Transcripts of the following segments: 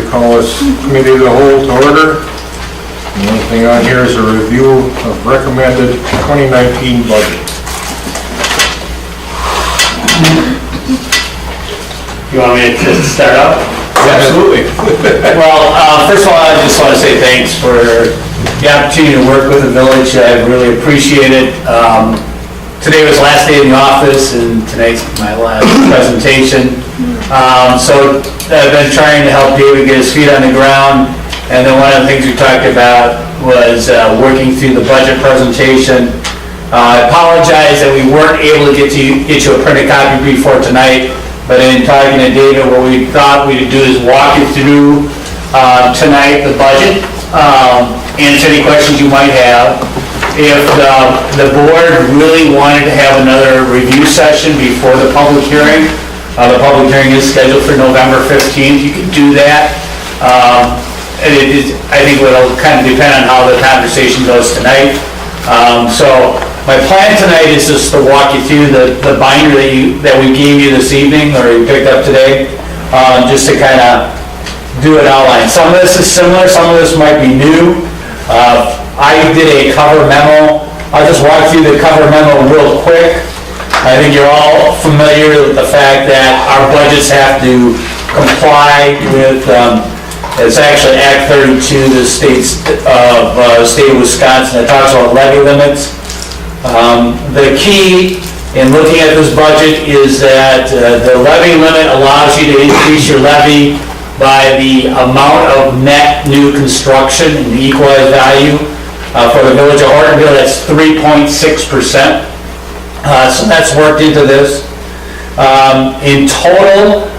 call this committee of the whole to order. The only thing on here is a review of recommended 2019 budget. You want me to start up? Absolutely. Well, first of all, I just want to say thanks for the opportunity to work with the village. I really appreciate it. Today was the last day in the office, and tonight's my last presentation. So I've been trying to help David get his feet on the ground, and then one of the things we talked about was working through the budget presentation. I apologize that we weren't able to get you a printed copy before tonight, but in talking to David, what we thought we would do is walk you through tonight the budget, answer any questions you might have. If the board really wanted to have another review session before the public hearing is scheduled for November 15th, you can do that. I think it'll kind of depend on how the conversation goes tonight. So my plan tonight is just to walk you through the binder that we gave you this evening, or you picked up today, just to kind of do an outline. Some of this is similar, some of this might be new. I did a cover memo. I'll just walk through the cover memo real quick. I think you're all familiar with the fact that our budgets have to comply with, it's actually Act 32, the state of Wisconsin, that talks about levy limits. The key in looking at this budget is that the levy limit allows you to increase your levy by the amount of net new construction in the equalized value. For the village of Hortonville, that's 3.6%. So that's worked into this. In total,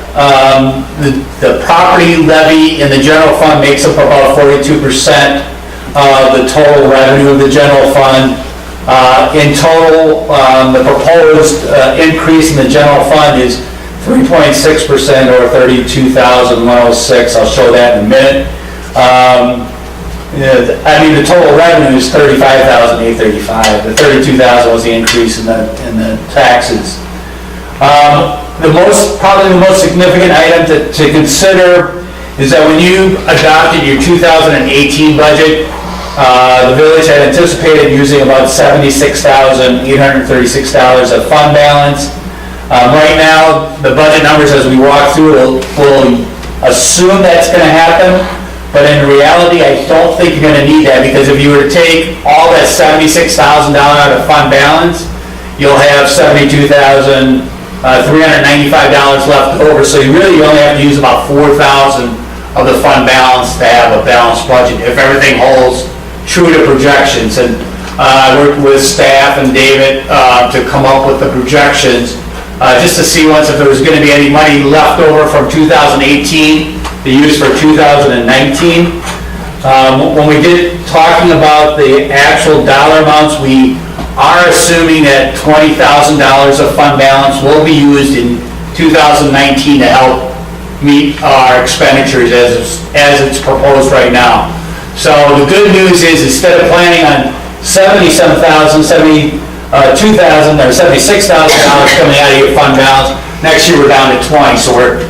the property levy in the general fund makes up about 42% of the total revenue of the general fund. In total, the proposed increase in the general fund is 3.6%, or $32,106. I'll show that in a minute. I mean, the total revenue is $35,835. The $32,000 was the increase in the taxes. Probably the most significant item to consider is that when you adopted your 2018 budget, the village had anticipated using about $76,836 of fund balance. Right now, the budget numbers as we walk through will assume that's going to happen, but in reality, I don't think you're going to need that, because if you were to take all that $76,000 out of fund balance, you'll have $72,395 left over. So you only have to use about $4,000 of the fund balance to have a balanced budget if everything holds true to projections. And I worked with staff and David to come up with the projections, just to see if there was going to be any money left over from 2018 to use for 2019. When we did talking about the actual dollar amounts, we are assuming that $20,000 of fund balance will be used in 2019 to help meet our expenditures as it's proposed right now. So the good news is, instead of planning on $77,000, $72,000 or $76,000 coming out of your fund balance, next year we're down to 20. So we're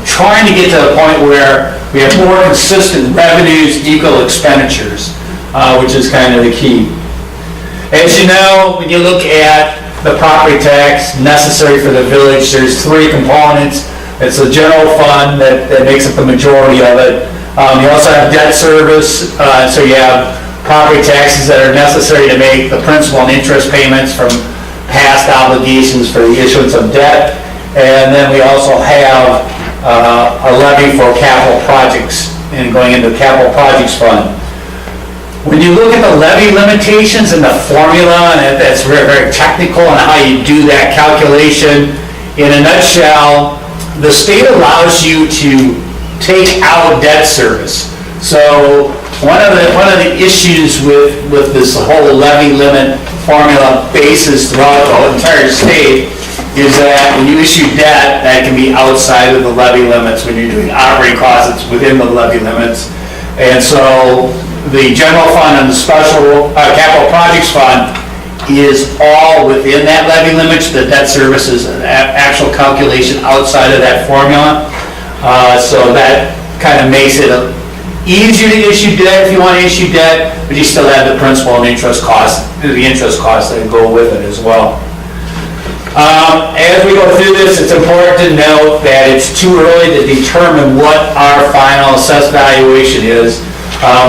trying to get to the point where we have more consistent revenues equal expenditures, which is kind of the key. As you know, when you look at the property tax necessary for the village, there's three components. It's the general fund that makes up the majority of it. You also have debt service, so you have property taxes that are necessary to make the principal and interest payments from past obligations for the issuance of debt. And then we also have a levy for capital projects, and going into the capital projects fund. When you look at the levy limitations and the formula, and that's very, very technical on how you do that calculation, in a nutshell, the state allows you to take out debt service. So one of the issues with this whole levy limit formula basis throughout the entire state is that when you issue debt, that can be outside of the levy limits. When you're doing operating costs, it's within the levy limits. And so the general fund and the special capital projects fund is all within that levy limits. The debt service is an actual calculation outside of that formula. So that kind of makes it easier to issue debt if you want to issue debt, but you still have the principal and interest costs, the interest costs that go with it as well. As we go through this, it's important to note that it's too early to determine what our final assessed valuation is.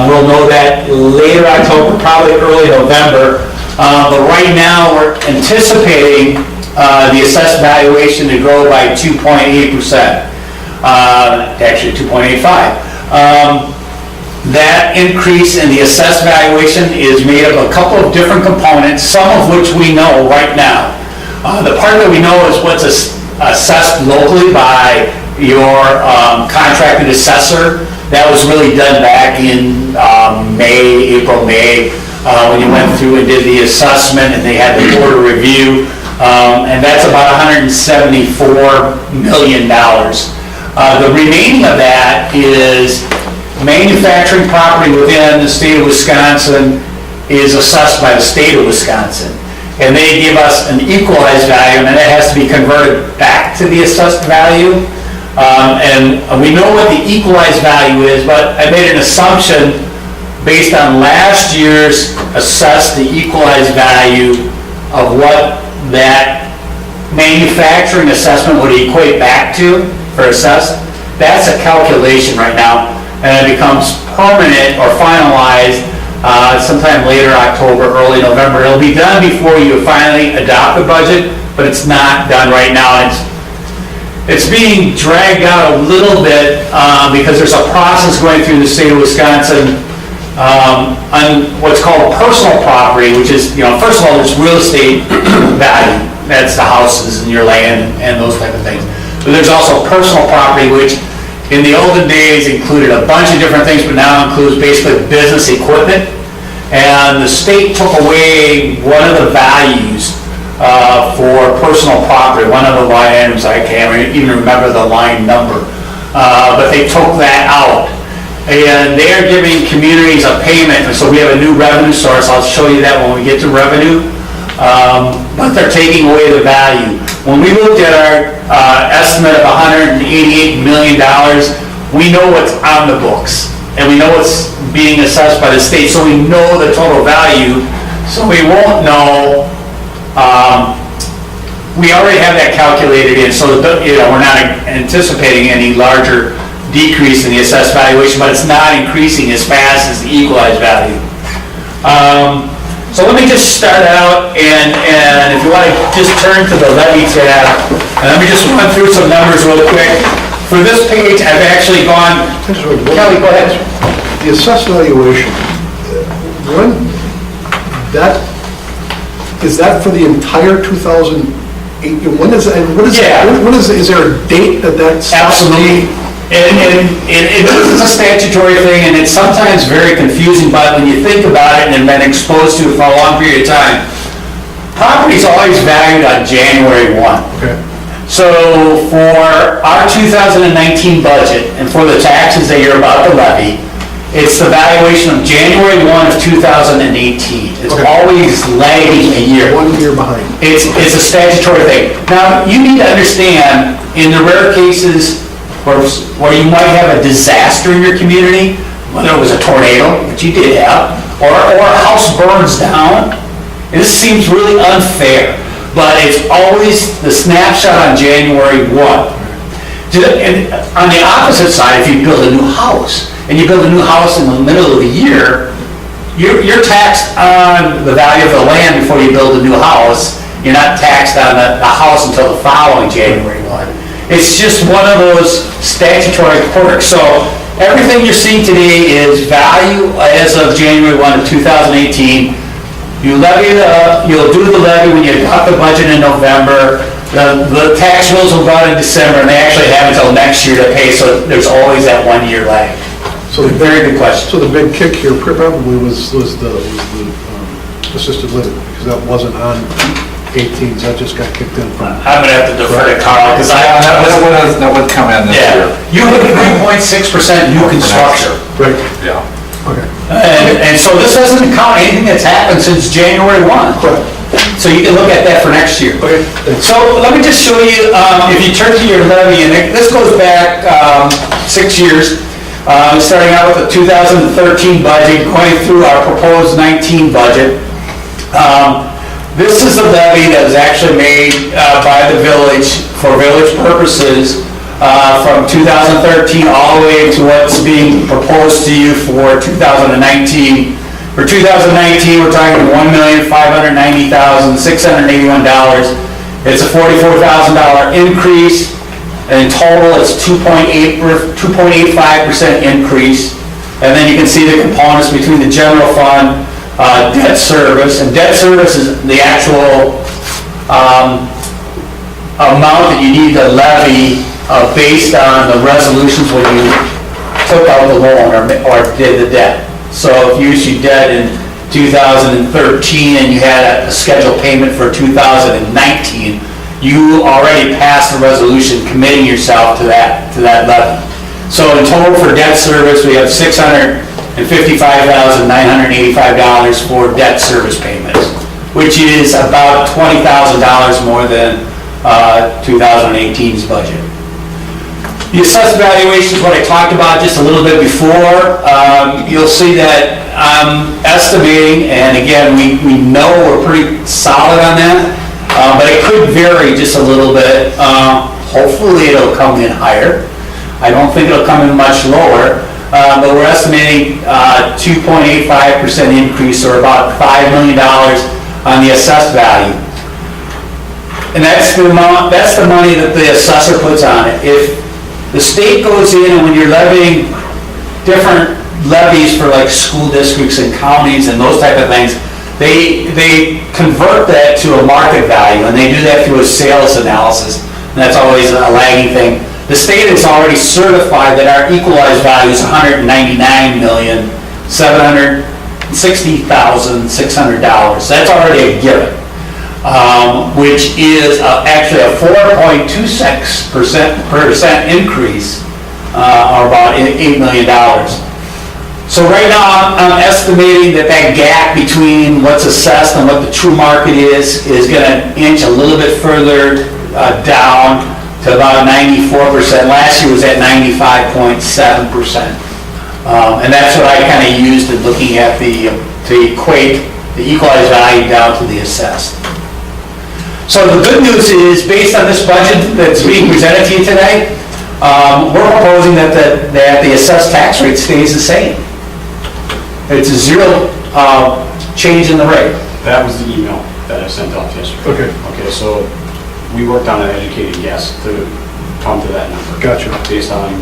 We'll know that later October, probably early November, but right now we're anticipating the assessed valuation to grow by 2.8%, actually 2.85. That increase in the assessed valuation is made of a couple of different components, some of which we know right now. The part that we know is what's assessed locally by your contracted assessor. That was really done back in April, May, when you went through and did the assessment and they had the board of review. And that's about $174 million. The remaining of that is manufacturing property within the state of Wisconsin is assessed by the state of Wisconsin. And they give us an equalized value, and that has to be converted back to the assessed value. And we know what the equalized value is, but I made an assumption based on last year's assessed, the equalized value of what that manufacturing assessment would equate back to for assessed. That's a calculation right now, and it becomes permanent or finalized sometime later October, early November. It'll be done before you finally adopt the budget, but it's not done right now. It's being dragged out a little bit because there's a process going through the state of Wisconsin on what's called personal property, which is, first of all, there's real estate value. That's the houses and your land and those type of things. But there's also personal property, which in the olden days included a bunch of different things, but now includes basically business equipment. And the state took away one of the values for personal property, one of the line items, I can't even remember the line number, but they took that out. And they are giving communities a payment, and so we have a new revenue source. I'll show you that when we get to revenue. But they're taking away the value. When we looked at our estimate of $188 million, we know what's on the books, and we know what's being assessed by the state, so we know the total value, so we won't know. We already have that calculated in, so we're not anticipating any larger decrease in the assessed valuation, but it's not increasing as fast as the equalized value. So let me just start out, and if you want to just turn to the levy tab, and let me just run through some numbers real quick. For this page, I've actually gone, Kelly, go ahead. The assessed valuation, is that for the entire 2008? When is that? Is there a date that stops? Absolutely. And it is a statutory thing, and it's sometimes very confusing, but when you think about it and been exposed to it for a long period of time, property's always valued on January 1. Okay. So for our 2019 budget and for the taxes that you're about to levy, it's the valuation of January 1 of 2018. It's always lagging a year. 1 year behind. It's a statutory thing. Now, you need to understand, in the rare cases where you might have a disaster in your community, whether it was a tornado, which you did have, or a house burns down, and this seems really unfair, but it's always the snapshot on January 1. And on the opposite side, if you build a new house, and you build a new house in the middle of the year, you're taxed on the value of the land before you build a new house. You're not taxed on the house until the following January 1. It's just one of those statutory quirks. So everything you're seeing today is value as of January 1 of 2018. You'll do the levy when you adopt the budget in November. The tax bills will go out in December, and they actually have until next year to pay, so there's always that 1 year lag. So Very good question. So the big kick here probably was the assisted living, because that wasn't on 18s, that just got kicked in from. I'm gonna have to defer to Carl, because That would come in this year. You have 3.6% new construction. Right. Yeah. Okay. And so this doesn't count anything that's happened since January 1. Correct. So you can look at that for next year. Okay. So let me just show you, if you turn to your levy, and this goes back 6 years, Starting out with the 2013 budget, going through our proposed 19 budget. This is the levy that was actually made by the village for village purposes from 2013 all the way to what's being proposed to you for 2019. For 2019, we're talking $1,590,681. It's a $44,000 increase. And in total, it's 2.85% increase. And then you can see the components between the general fund, debt service, and debt service is the actual amount that you need to levy based on the resolutions when you took out the loan or did the debt. So if you issued debt in 2013 and you had a scheduled payment for 2019, you already passed a resolution committing yourself to that levy. So in total for debt service, we have $655,985 for debt service payments, which is about $20,000 more than 2018's budget. The assessed valuation is what I talked about just a little bit before. You'll see that I'm estimating, and again, we know we're pretty solid on that, but it could vary just a little bit. Hopefully it'll come in higher. I don't think it'll come in much lower, but we're estimating 2.85% increase, or about $5 million on the assessed value. And that's the money that the assessor puts on it. If the state goes in and when you're levying different levies for like school districts and counties and those type of things, they convert that to a market value, and they do that through a sales analysis, and that's always a lagging thing. The state has already certified that our equalized value is $199,760,600. That's already a given, which is actually a 4.26% increase, or about $8 million. So right now, I'm estimating that gap between what's assessed and what the true market is going to inch a little bit further down to about 94%. Last year was at 95.7%. And that's what I kind of used in looking at to equate the equalized value down to the assessed. So the good news is, based on this budget that's being presented to you today, we're proposing that the assessed tax rate stays the same. It's a zero change in the rate. That was the email that I sent out yesterday. Okay, so we worked on an educated guess to come to that number. Gotcha. Based on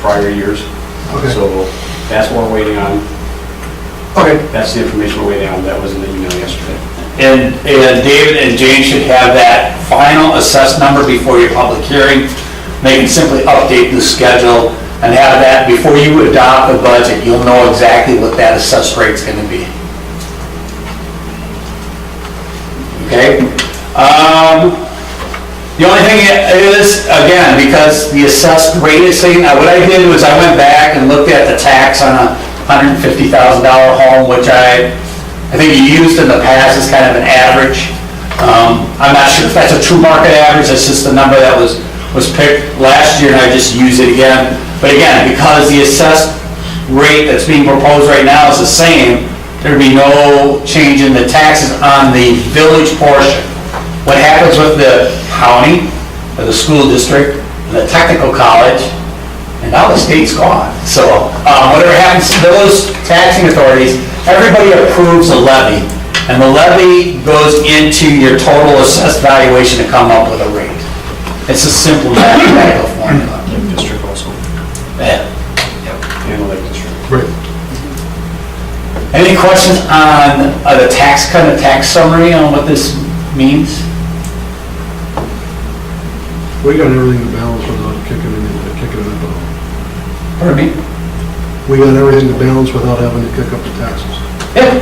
prior years. Okay. So that's what we're waiting on. Okay. That's the information we're waiting on. That was in the email yesterday. And David and Jane should have that final assessed number before your public hearing. They can simply update the schedule and have that before you adopt the budget. You'll know exactly what that assessed rate's going to be. Okay? The only thing is, again, because the assessed rate is saying, what I did was I went back and looked at the tax on a $150,000 home, which I think you used in the past as kind of an average. I'm not sure if that's a true market average. That's just the number that was picked last year, and I just used it again. But again, because the assessed rate that's being proposed right now is the same, there'd be no change in the taxes on the village portion. What happens with the county, or the school district, and the technical college, and now the state's gone. So whatever happens to those taxing authorities, everybody approves a levy, and the levy goes into your total assessed valuation to come up with a rate. It's a simple mathematical formula. Lake District also. Yeah. And the Lake District. Right. Any questions on the tax summary on what this means? We got everything to balance without kicking it up. Pardon me? We got everything to balance without having to kick up the taxes, Yeah.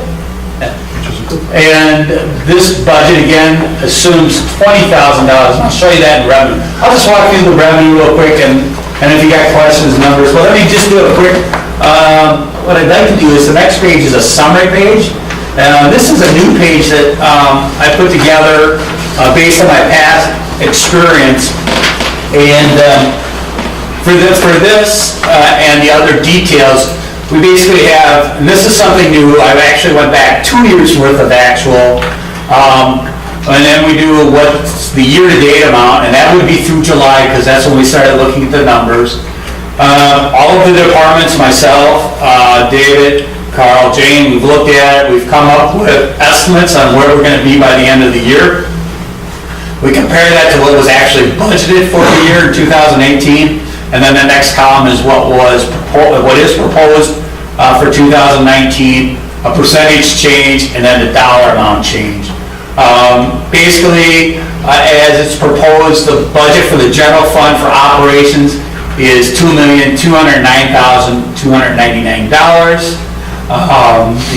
which is a good thing. And this budget, again, assumes $20,000. I'll show you that in revenue. I'll just walk through the revenue real quick, and if you got questions, numbers, well, let me just do a quick, what I'd like to do is, the next page is a summary page. This is a new page that I put together based on my past experience. And For this and the other details, we basically have, and this is something new, I've actually went back 2 years worth of actual, and then we do what's the year-to-date amount, and that would be through July, because that's when we started looking at the numbers. All of the departments, myself, David, Carl, Jane, we've looked at it, we've come up with estimates on where we're gonna be by the end of the year. We compare that to what was actually budgeted for the year in 2018, and then the next column is what is proposed for 2019, a percentage change, and then the dollar amount change. Basically, as it's proposed, the budget for the general fund for operations is $2,209,299.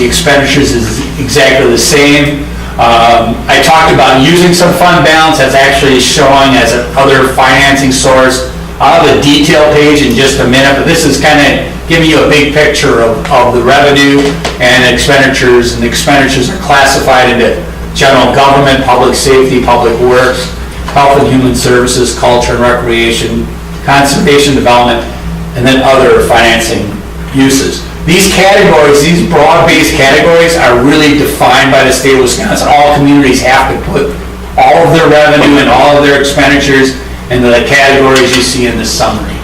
The expenditures is exactly the same. I talked about using some fund balance that's actually showing as another financing source. I'll have a detail page in just a minute, but this is kind of giving you a big picture of the revenue and expenditures, and the expenditures are classified into general government, public safety, public works, health and human services, culture and recreation, conservation development, and then other financing uses. These categories, these broad-based categories are really defined by the state of Wisconsin. All communities have to put all of their revenue and all of their expenditures into the categories you see in the summary.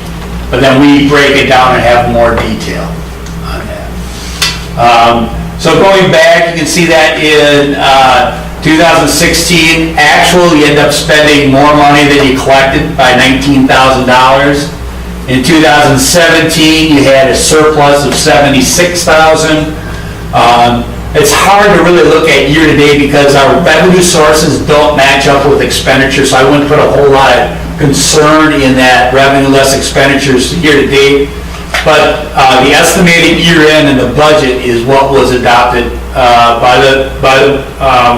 But then we break it down and have more detail on that. So going back, you can see that in 2016, actual, you end up spending more money than you collected by $19,000. In 2017, you had a surplus of $76,000. It's hard to really look at year-to-date because our revenue sources don't match up with expenditures, so I wouldn't put a whole lot of concern in that revenue less expenditures year-to-date. But the estimated year-end and the budget is what was adopted by the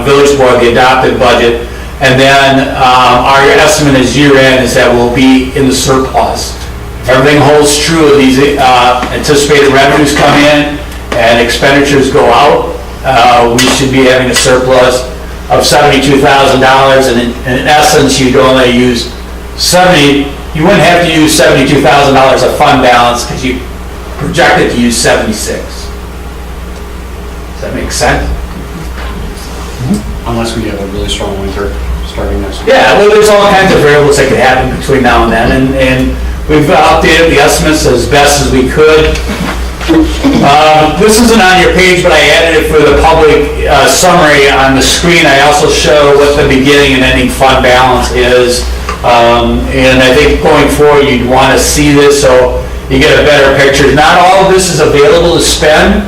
village board, the adopted budget. And then our estimate is year-end is that we'll be in the surplus. If everything holds true, these anticipated revenues come in and expenditures go out, we should be having a surplus of $72,000. And in essence, you'd only use you wouldn't have to use $72,000 of fund balance because you projected to use 76. Does that make sense? Unless we have a really strong winter starting next week. Yeah, well, there's all kinds of variables that could happen between now and then, and we've updated the estimates as best as we could. This isn't on your page, but I added it for the public summary on the screen. I also show what the beginning and ending fund balance is. And I think going forward, you'd want to see this so you get a better picture. Not all of this is available to spend.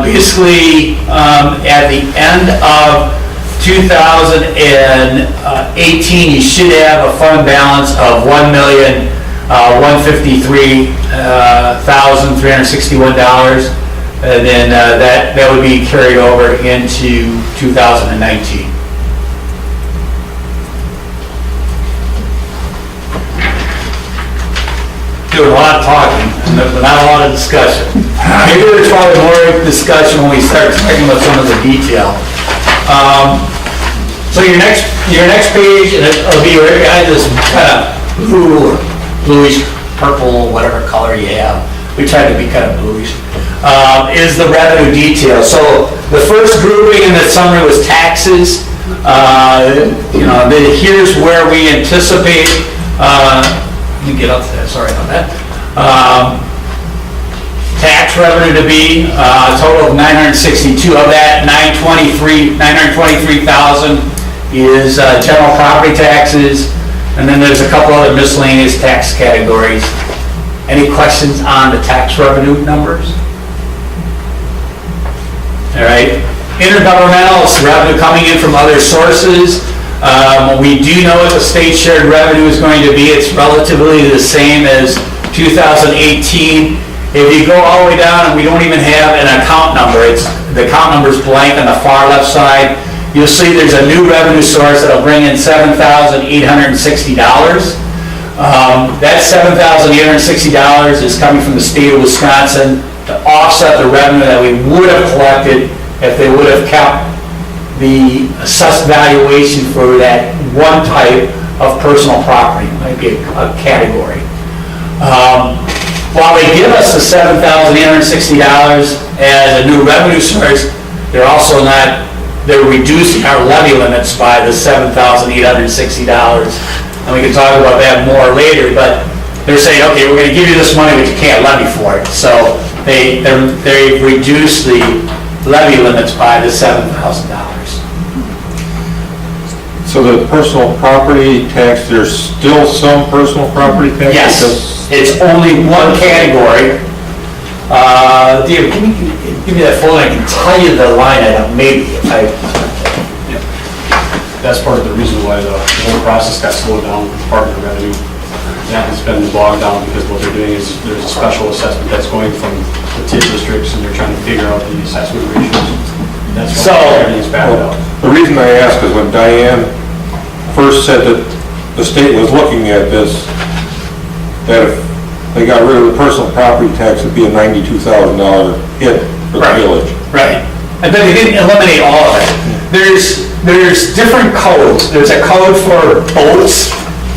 Basically, at the end of 2018, you should have a fund balance of $1,153,361, and then that would be carried over into 2019. Doing a lot of talking, but not a lot of discussion. Maybe there's probably more discussion when we start talking about some of the detail. So your next page, and it'll be right behind this kind of blue or bluish purple, whatever color you have. We try to be kind of bluish. Is the revenue detail. So the first grouping in the summary was taxes. Here's where we anticipate. Let me get up to that, sorry about that. Tax revenue to be a total of 962. Of that, 923,000 is general property taxes, and then there's a couple other miscellaneous tax categories. Any questions on the tax revenue numbers? All right. Intergovernmental revenue coming in from other sources. We do know what the state shared revenue is going to be. It's relatively the same as 2018. If you go all the way down and we don't even have an account number, the account number is blank on the far left side, you'll see there's a new revenue source that'll bring in $7,860. That $7,860 is coming from the state of Wisconsin to offset the revenue that we would have collected if they would have kept the assessed valuation for that one type of personal property. It might be a category. While they give us the $7,860 as a new revenue source, they're also not, they're reducing our levy limits by the $7,860. And we can talk about that more later, but they're saying, okay, we're gonna give you this money, but you can't levy for it. So they reduced the levy limits by the $7,000. So the personal property tax, there's still some personal property tax? Yes, it's only one category. David, can you give me that folder? I can tell you the line item, maybe, if I, That's part of the reason why the whole process got slowed down, Department of Revenue. That has been bogged down because what they're doing is there's a special assessment that's going from the TID districts and they're trying to figure out the assessment ratios. That's So- why everything's backed up. The reason I ask is when Diane first said that the state was looking at this, that if they got rid of the personal property tax, it'd be a $92,000 hit for the Right. village. right. And then they didn't eliminate all of it. There's different codes. There's a code for boats,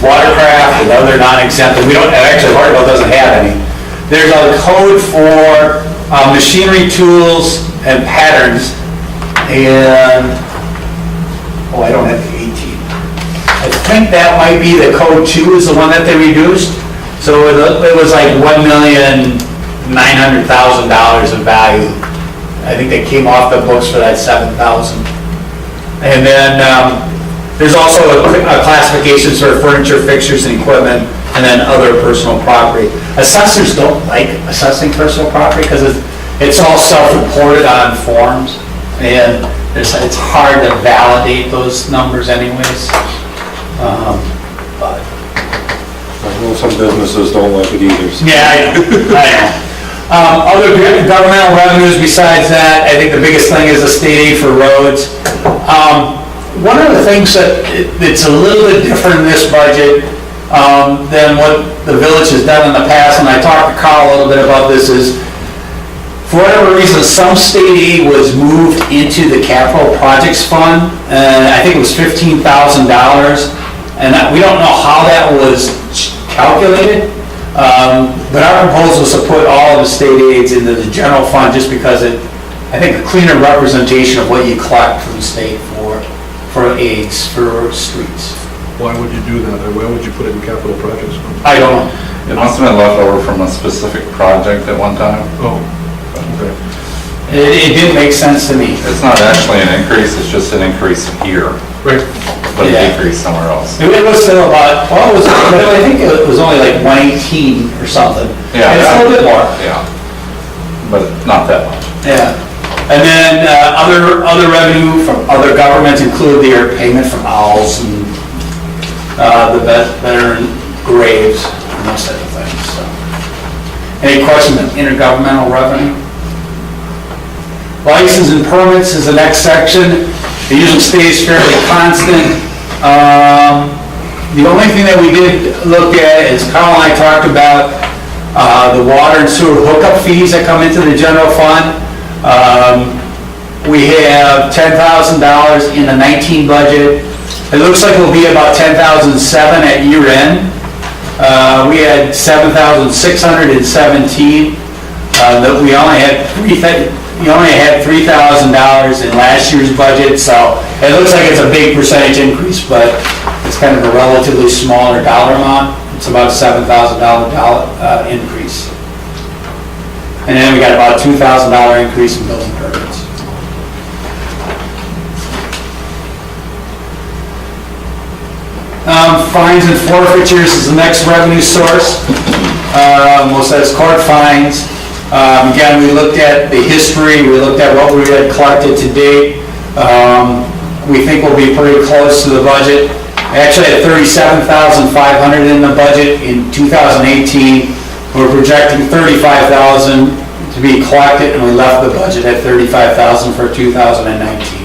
watercraft, and other non-exempt, and we don't, actually, Hortonville doesn't have any. There's a code for machinery, tools, and patterns, and, I don't have the 18. I think that might be the code 2 is the one that they reduced. So it was like $1,900,000 in value. I think they came off the books for that $7,000. And then there's also a classification for furniture, fixtures, and equipment, and then other personal property. Assessors don't like assessing personal property because it's all self-reported on forms, and it's hard to validate those numbers anyways. But I know some businesses don't like it either. yeah, I know. Other governmental revenues besides that, I think the biggest thing is the state aid for roads. One of the things that's a little bit different in this budget than what the village has done in the past, and I talked to Carl a little bit about this, is for whatever reason, some state aid was moved into the capital projects fund, and I think it was $15,000, and we don't know how that was calculated. But our proposal is to put all of the state aids into the general fund just because I think a cleaner representation of what you collect from the state for aids for streets. Why would you do that? Why would you put it in capital projects? I don't know. It must have been left over from a specific project at one time. Oh, okay. It didn't make sense to me. It's not actually an increase, it's just an increase here, Right. but a Yeah. decrease somewhere else. It was still about, I think it was only like 118 or something. Yeah. And it's a little bit more. Yeah, but not that much. Yeah. And then other revenue from other governments include their payment from owls and the veteran graves and those type of things, so. Any questions on intergovernmental revenue? License and permits is the next section. It usually stays fairly constant. The only thing that we did look at is Carl and I talked about the water and sewer hookup fees that come into the general fund. We have $10,000 in the 19 budget. It looks like it'll be about $10,007 at year end. We had $7,617. We only had $3,000 in last year's budget, so it looks like it's a big percentage increase, but it's kind of a relatively smaller dollar amount. It's about a $7,000 increase. And then we got about a $2,000 increase in building permits. Fines and forfeitures is the next revenue source. Most of that's court fines. Again, we looked at the history, we looked at what we had collected to date. We think we'll be pretty close to the budget. We actually had $37,500 in the budget in 2018. We're projecting $35,000 to be collected, and we left the budget at $35,000 for 2019.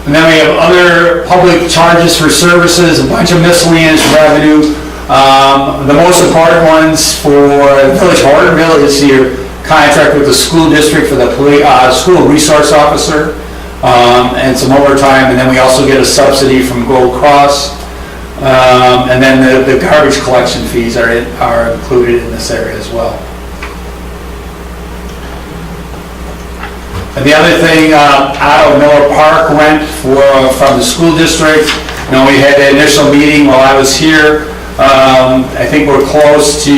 And then we have other public charges for services, a bunch of miscellaneous revenue. The most important ones for Village of Hortonville is your contract with the school district for the school resource officer. and some overtime, and then we also get a subsidy from Gold Cross. And then the garbage collection fees are included in this area as well. And the other thing, out of Miller Park rent from the school district, we had the initial meeting while I was here. I think we're close to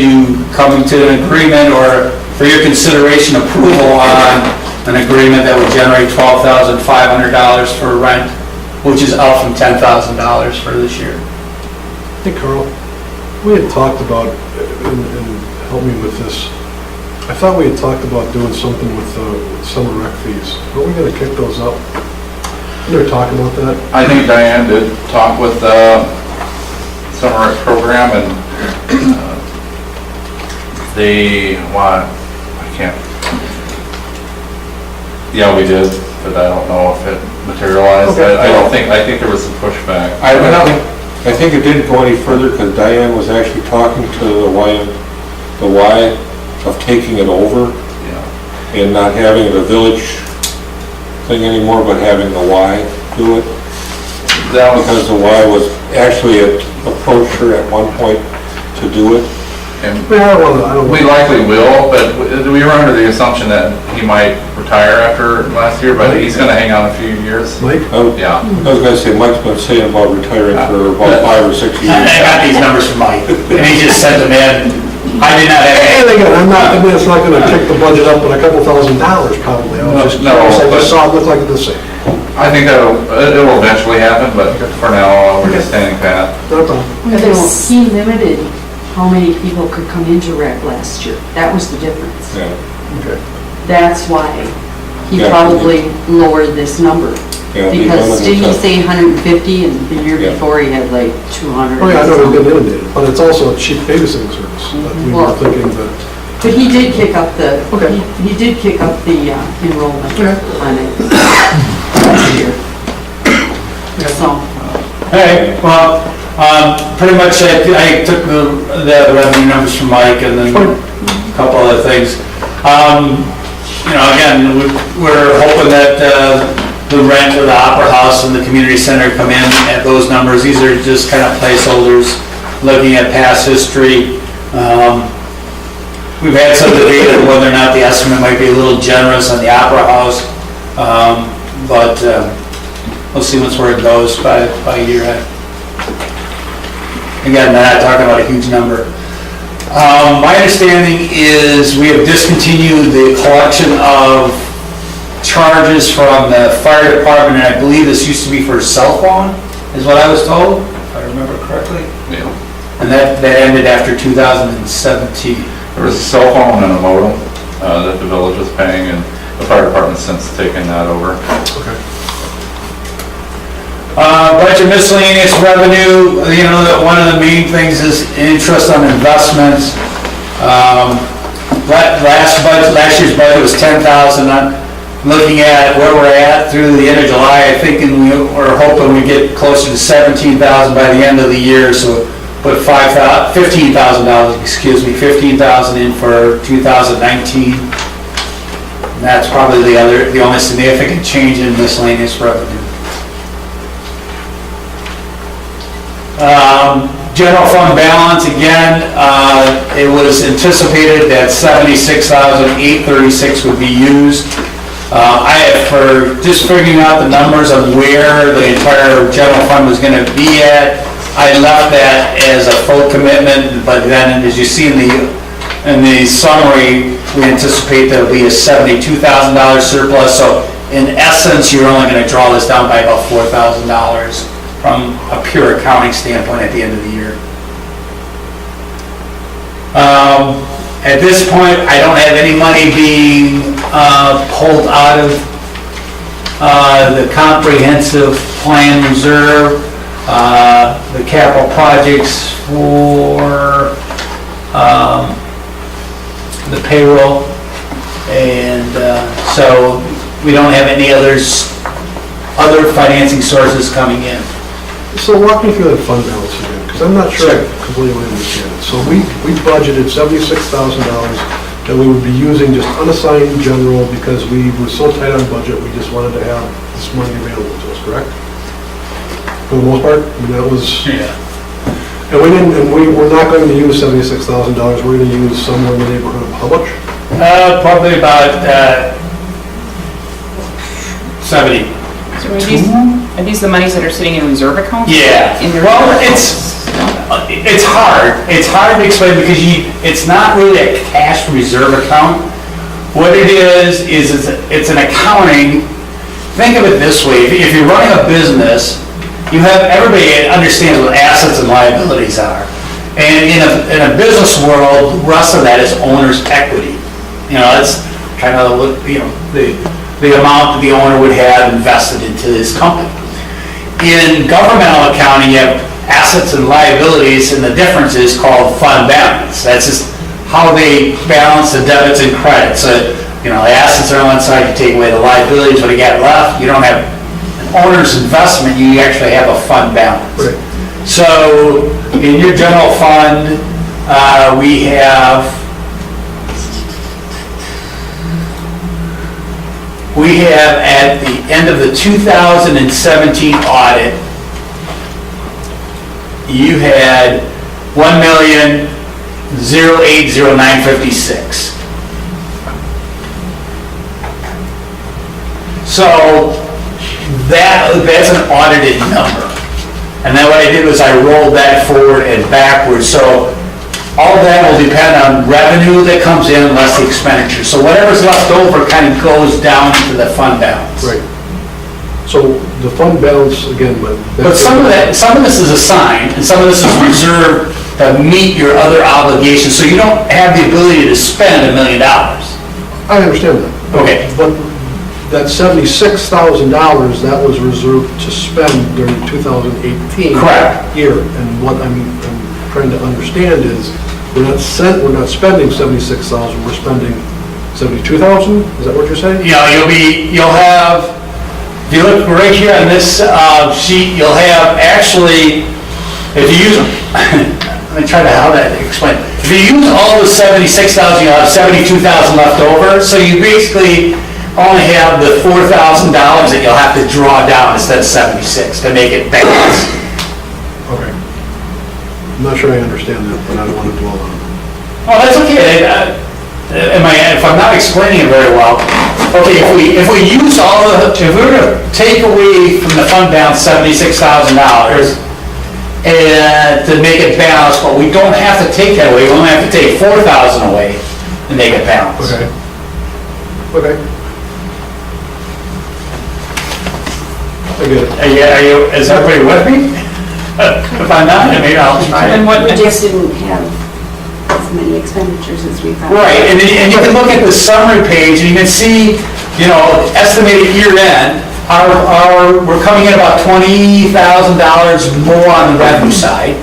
coming to an agreement, or for your consideration, approval on an agreement that would generate $12,500 for rent, which is up from $10,000 for this year. Hey, Carl, we had talked about, and help me with this, I thought we had talked about doing something with summer rec fees. Are we gonna kick those up? We were talking about that? I think Diane did talk with the summer rec program, and they want, I can't, yeah, we did, but I don't know if it materialized. Okay. I think there was some pushback. I think it didn't go any further because Diane was actually talking to the Y of taking it over Yeah. and not having it a village thing anymore, but having the Y do it. That was, Because the Y was actually approached her at one point to do it. and I don't we likely will, but we were under the assumption that he might retire after last year, but he's gonna hang on a few years. Mike? Yeah. I was gonna say, Mike's been saying about retiring for about 5 or 6 years. I got these numbers from Mike, and he just sent them in. I did not have And any. again, I mean, it's not gonna kick the budget up but a couple $1,000 probably. I was just No, curious, I but- just saw it look like the same. I think it'll eventually happen, but for now, we're just standing pat. No problem. He limited how many people could come into rec last year. That was the difference. Yeah. Okay. That's why he Yeah. probably lowered this number. Yeah, he Because limited didn't he it. say 150 and the year Yeah. before he had like 200? Oh, yeah, I know or we've been something. inundated, but it's also a cheap babysitting service. But we were Well- thinking that, But he did kick up the, Okay. he did kick up the enrollment Okay. on it last year. So, Hey, well, pretty much I took the revenue numbers from Mike and then a couple other things. Again, we're hoping that the rent of the Opera House and the community center come in at those numbers. These are just kind of placeholders, looking at past history. We've had some debate on whether or not the estimate might be a little generous on the Opera House, but we'll see once where it goes by year end. Again, we're not talking about a huge number. My understanding is we have discontinued the collection of charges from the fire department, and I believe this used to be for a cell phone, is what I was told, if I remember correctly. Yeah. And that ended after 2017. There was a cell phone and a modem that the village was paying, and the fire department's since taken that over. okay. Budget miscellaneous revenue, that one of the main things is interest on investments. Last year's budget was 10,000. I'm looking at where we're at through the end of July, I think, and we're hoping we get closer to 17,000 by the end of the year, so put $15,000, excuse me, 15,000 in for 2019. And that's probably the only significant change in miscellaneous revenue. General fund balance, again, it was anticipated that $76,836 would be used. For just figuring out the numbers of where the entire general fund was going to be at, I left that as a full commitment, but then, as you see in the summary, we anticipate there'll be a $72,000 surplus, so in essence, you're only going to draw this down by about $4,000 from a pure accounting standpoint at the end of the year. At this point, I don't have any money being pulled out of the comprehensive plan reserve, the capital projects for the payroll, and so we don't have any other financing sources coming in. So walk me through that fund balance again, because I'm not sure I completely understand it. So we budgeted $76,000 that we would be using just unassigned general because we were so tight on budget, we just wanted to have this money available to us, correct? For the most part, I mean, that was, Yeah. and we're not going to use $76,000, we're going to use somewhere in the neighborhood of how much? Probably about 70. So are these the monies that are sitting in reserve accounts? Yeah, In their well, accounts? it's hard to explain because it's not really a cash reserve account. What it is it's an accounting, think of it this way, if you're running a business, you have, everybody understands what assets and liabilities are. And in a business world, the rest of that is owner's equity. You know, that's kind of, you know, the amount that the owner would have invested into his company. In governmental accounting, you have assets and liabilities, and the difference is called fund balance. That's just how they balance the debits and credits. So, you know, the assets are on one side, you take away the liabilities, what you got left, you don't have an owner's investment, you actually have a fund balance. Right. So, in your general fund, we have at the end of the 2017 audit, you had $1,080,956. So that's an audited number. And then what I did was I rolled that forward and backwards. So all that will depend on revenue that comes in less the expenditure. So whatever's left over kind of goes down to the fund balance. Right. So the fund balance, again, but. But some of this is assigned, and some of this is reserved to meet your other obligations, so you don't have the ability to spend $1 million. I understand that. Okay. But that $76,000, that was reserved to spend during 2018. Correct. Year. And what I'm trying to understand is, we're not spending 76,000, we're spending 72,000? Is that what you're saying? You know, you'll have, if you look right here on this sheet, you'll have actually, if you use, let me try to how that explain. If you use all the 76,000, you'll have 72,000 left over, so you basically only have the $4,000 that you'll have to draw down instead of 76 to make it balance. Okay. I'm not sure I understand that, but I don't want to dwell on it. Oh, that's okay. If I'm not explaining it very well, okay, if we use if we were to take away from the fund balance $76,000 and to make it balanced, but we don't have to take that away, we only have to take $4,000 away to make it balanced. Okay. Okay. I get it. Is everybody with me? If I'm not, then maybe I'll try it. And what, We just didn't have as many expenditures as we thought. Right, and you can look at the summary page, and you can see, you know, estimated year end, we're coming in about $20,000 more on the revenue side.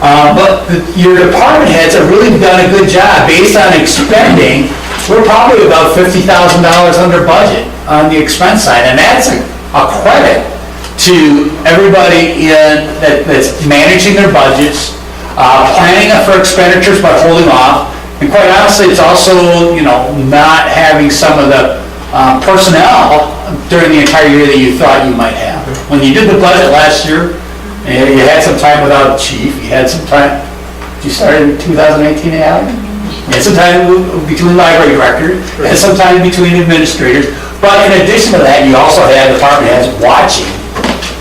But your department heads have really done a good job. Based on expending, we're probably about $50,000 under budget on the expense side, and that's a credit to everybody that's managing their budgets, planning for expenditures but holding off. And quite honestly, it's also, you know, not having some of the personnel during the entire year that you thought you might have. When you did the budget last year, you had some time without a chief, you had some time, you started in 2018, Alex? You had some time between library director, and some time between administrators. But in addition to that, you also had department heads watching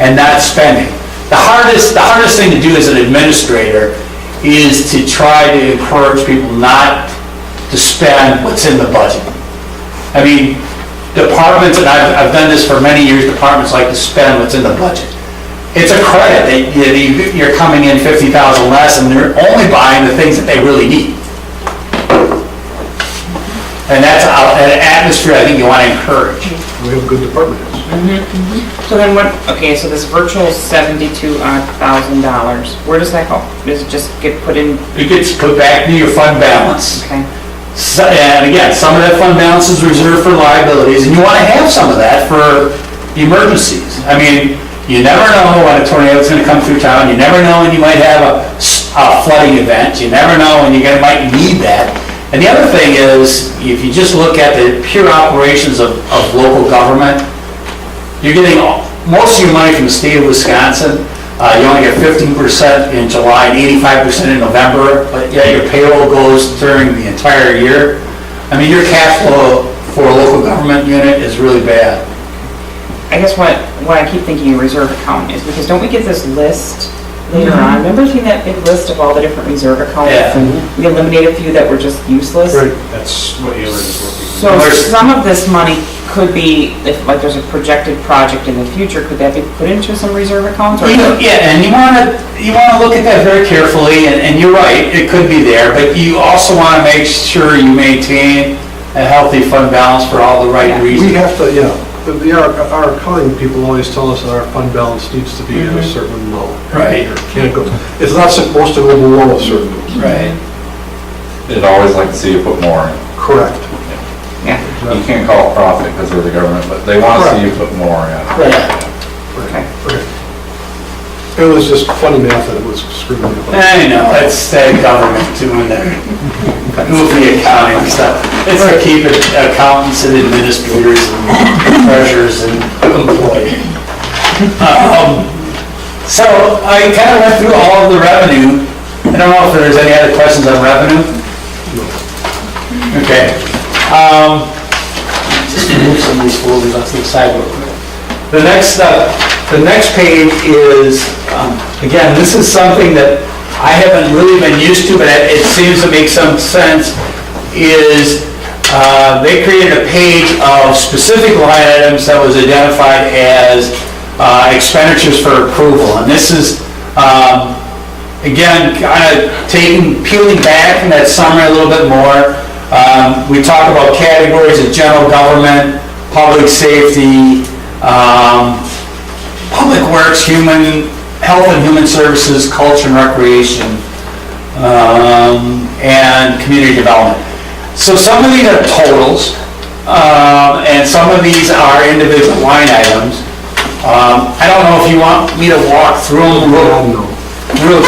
and not spending. The hardest thing to do as an administrator is to try to encourage people not to spend what's in the budget. I mean, departments, and I've done this for many years, departments like to spend what's in the budget. It's a credit that you're coming in 50,000 less and they're only buying the things that they really need. And that's an atmosphere I think you want to encourage. We have good department heads. so then what, okay, so this virtual $72,000, where does that go? Does it just get put in, It gets put back into your fund balance. okay? And again, some of that fund balance is reserved for liabilities, and you want to have some of that for emergencies. I mean, you never know when a tornado is going to come through town, you never know when you might have a flooding event, you never know when you might need that. And the other thing is, if you just look at the pure operations of local government, you're getting most of your money from the state of Wisconsin. You only get 15% in July and 85% in November, but yet your payroll goes during the entire year. I mean, your cash flow for a local government unit is really bad. I guess what I keep thinking a reserve account is because don't we get this list later on? Remember seeing that big list of all the different reserve accounts? Yeah. And we eliminated a few that were just useless? Right. That's what Ailer is working So some of this money could be, if like there's a projected project in the future, could that be put into some reserve accounts? Or Yeah, and you wanna look at that very carefully, and you're right, it could be there, but you also wanna make sure you maintain a healthy fund balance for all the right We reasons. have to, our accounting people always tell us that our fund balance needs to be at a certain amount. Right. Can't go, it's not supposed to go below a certain. Right. They'd always like to see you put more in. Correct. Yeah, You can't call it profit because they're the government, but they want to see you put more in. okay. It was just funny math that it was screwing me up. I know, it's that government doing their goofy accounting stuff. It's to keep accountants and administrators and treasurers and employees. So I kind of went through all of the revenue. I don't know if there's any other questions on revenue? Okay. Just move some of these folders onto the side real quick. The next page is, again, this is something that I haven't really been used to, but it seems to make some sense, is they created a page of specific line items that was identified as expenditures for approval. And this is, again, kind of peeling back from that summary a little bit more. We talk about categories of general government, public safety, public works, health and human services, culture and recreation, and community development. So some of these are totals, and some of these are individual line items. I don't know if you want me to walk through them real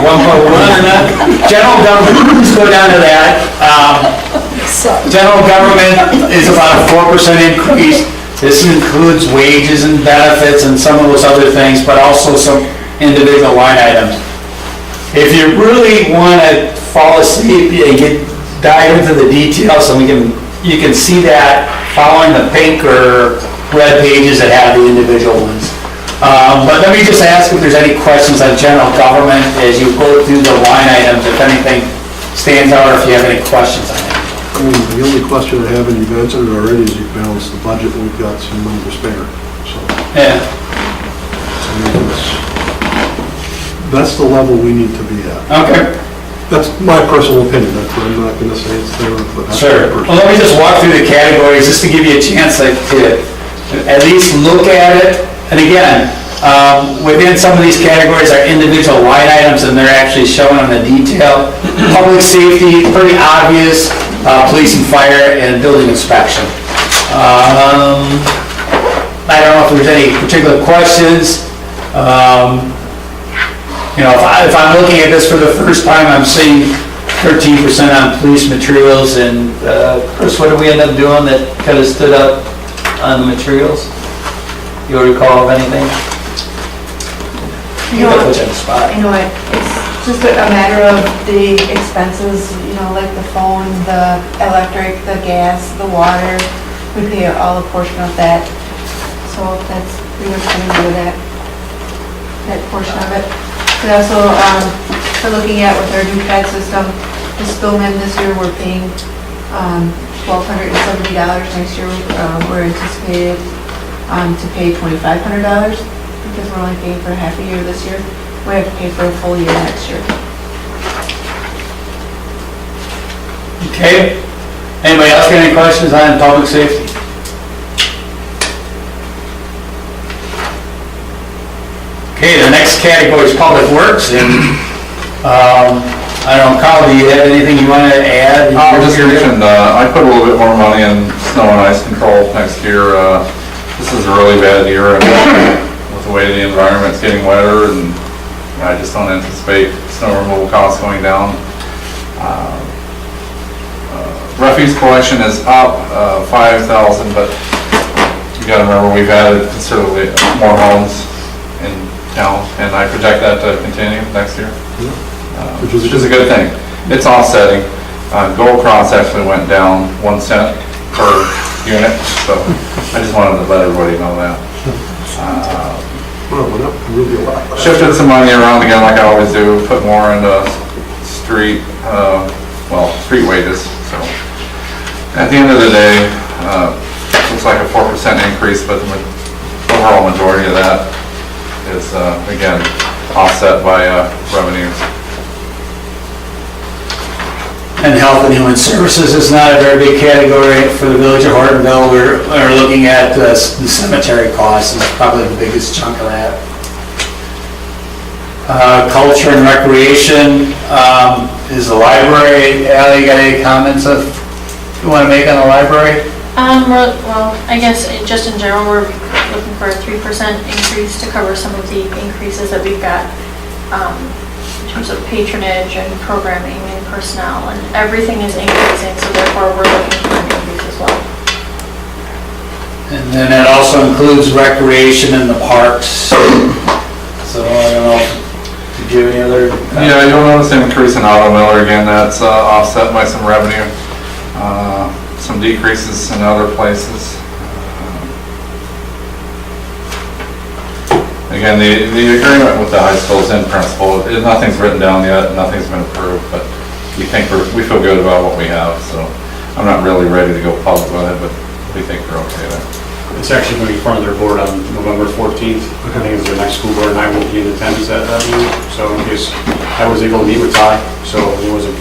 one by one or not. General government, let's go down to that. General government is about a 4% increase. This includes wages and benefits and some of those other things, but also some individual line items. If you really want to fall asleep and dive into the details, and you can see that following the pink or red pages that have the individual ones. But let me just ask if there's any questions on general government as you go through the line items, if anything stands out or if you have any questions on it. The only question I have, and you've answered it already, is you've balanced the budget and we've got some money to spare, so. Yeah. I mean, that's the level we need to be at. Okay. That's my personal opinion, I'm not gonna say it's there, but that's my Sure. personal. Well, let me just walk through the categories just to give you a chance to at least look at it. And again, within some of these categories are individual line items and they're actually shown on the detail. Public safety, pretty obvious, police and fire, and building inspection. I don't know if there's any particular questions. If I'm looking at this for the first time, I'm seeing 13% on police materials, and Chris, what did we end up doing that kind of stood up on the materials? You recall of anything? You know, Put you on the spot. it's just a matter of the expenses, like the phone, the electric, the gas, the water. We pay all a portion of that. So that's pretty much coming out of that portion of it. We also, we're looking at with our new CAD system, the Spillman this year, we're paying $1,270. Next year, we're anticipated to pay $2,500 because we're only paying for half a year this year. We have to pay for a full year next year. Okay. Anybody else got any questions on public safety? Okay, the next category is public works, and I don't know, Carl, do you have anything you want to add? I just mentioned, I put a little bit more money in snow and ice control next year. This is a really bad year, and with the way the environment's getting wetter, and I just don't anticipate snow removal costs going down. Refuse collection is up $5,000, but you gotta remember, we've added considerably more homes in town, and I project that to continue next year, which is a good thing. It's offsetting. Gold Cross actually went down 1 cent per unit, so I just wanted to let everybody know that. Well, it went up really a lot. Shifted some money around again like I always do, put more into street, street wages, so. At the end of the day, looks like a 4% increase, but the overall majority of that is, again, offset by revenues. And health and human services is not a very big category for the village of Hortonville. We're looking at the cemetery costs, is probably the biggest chunk of that. Culture and recreation is the library. Ally, you got any comments you want to make on the library? Well, I guess just in general, we're looking for a 3% increase to cover some of the increases that we've got in terms of patronage and programming and personnel, and everything is increasing, so therefore we're looking for an increase as well. And then that also includes recreation in the parks. So I don't know, did you have any other? Yeah, you'll notice an increase in auto miller again, that's offset by some revenue, some decreases in other places. Again, the agreement with the high school is in principle. Nothing's written down yet, nothing's been approved, but we feel good about what we have, so I'm not really ready to go public with it, but we think we're okay there. It's actually going to be in front of their board on November 14th. I think it's their next school board, and I will be in attendance at that meeting. So in case I was able to meet with Todd, so it was a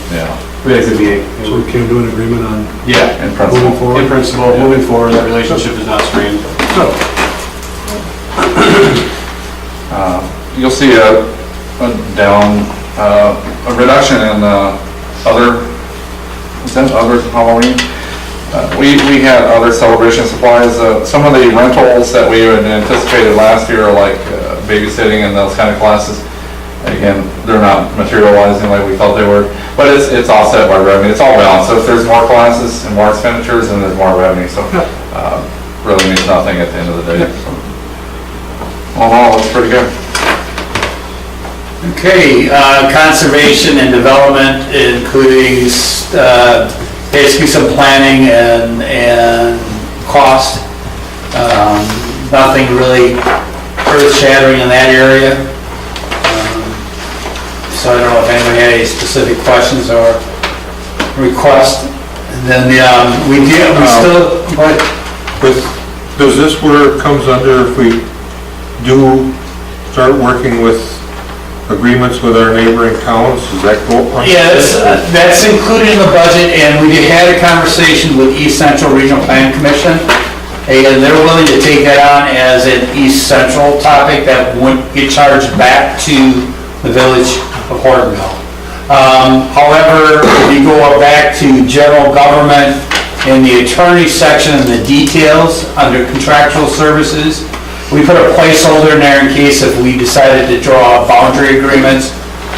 really good meeting. So we came to an agreement on Yeah, In principle. moving forward? in principle, moving forward, that relationship is not strained. You'll see a reduction in other Halloween. We had other celebration supplies. Some of the rentals that we had anticipated last year, like babysitting and those kind of classes, again, they're not materializing like we thought they were, but it's offset by revenue. It's all balanced. So if there's more classes and more expenditures, then there's more revenue. So really means nothing at the end of the day. So, all in all, it's pretty good. Okay, conservation and development, including basically some planning and cost. Nothing really earth-shattering in that area. So I don't know if anybody had any specific questions or requests. And then Does this where it comes under if we do start working with agreements with our neighboring towns? Does that go up? Yeah, that's included in the budget, and we had a conversation with East Central Regional Plan Commission, and they're willing to take that on as an East Central topic that wouldn't get charged back to the village of Hortonville. However, if you go back to general government in the attorney section and the details under contractual services, we put a placeholder in there in case if we decided to draw boundary agreements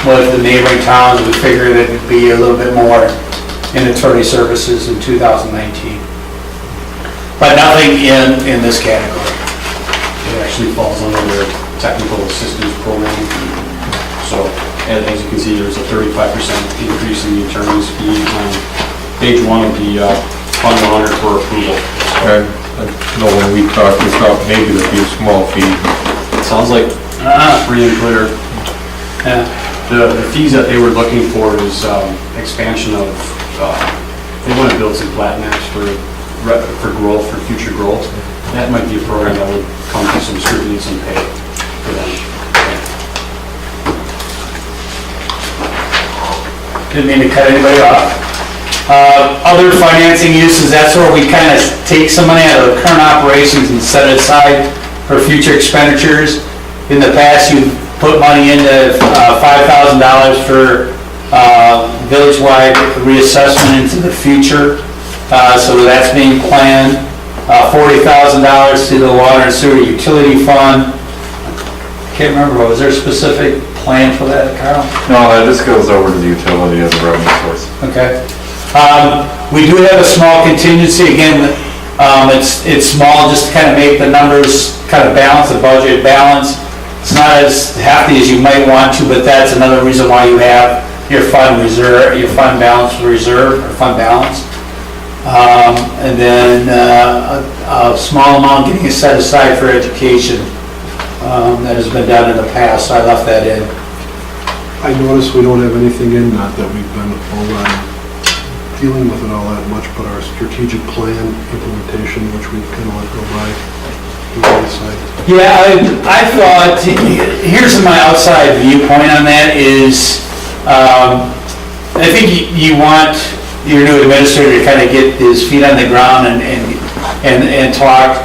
with the neighboring towns, we figured it'd be a little bit more in attorney services in 2019. But nothing in this category. It actually falls under their technical assistance program. So as you can see, there's a 35% increase in the attorney's fee on page 1 of the fund monitor for approval. Okay. I know when we thought maybe there'd be a small fee. It sounds like free and clear. Yeah. The fees that they were looking for is expansion of, they want to build some flat maps for growth, for future growth. That might be a program that would come to some scrutiny, some pay for them. Didn't mean to cut anybody off. Other financing uses, that's where we kind of take some money out of the current operations and set it aside for future expenditures. In the past, you've put money into $5,000 for village-wide reassessment into the future. So that's being planned. $40,000 to the water and sewer utility fund. Can't remember, was there a specific plan for that, Carl? No, that just goes over to the utility as a revenue source. Okay. We do have a small contingency, again, It's small, just to kind of make the numbers kind of balance, the budget balance. It's not as hefty as you might want to, but that's another reason why you have your fund reserve, your fund balance reserve, or fund balance. And then a small amount getting set aside for education. That has been done in the past, so I left that in. I noticed we don't have anything in, not that we've been all dealing with it all that much, but our strategic plan implementation, which we kind of let go by. Yeah, I thought, here's my outside viewpoint on that is, I think you want your new administrator to kind of get his feet on the ground and talk.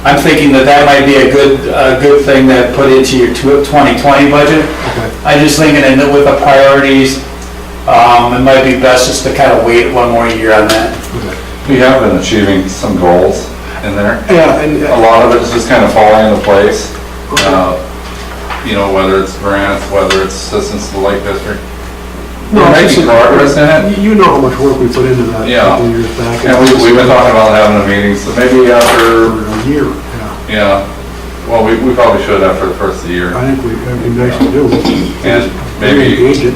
I'm thinking that might be a good thing to put into your 2020 budget. Okay. I just thinking with the priorities, it might be best just to kind of wait one more year on that. Okay. We have been achieving some goals in there. Yeah, and A lot of it is just kind of falling into place. You know, whether it's grants, whether it's assistance to the Lake District. We're making progress in it. you know how much work we put into that a Yeah. couple years back. And we've been talking about having a meeting, so maybe For after, a year, yeah. well, we probably should after the first of the year. I think it'd be nice to do. And maybe, Engage it,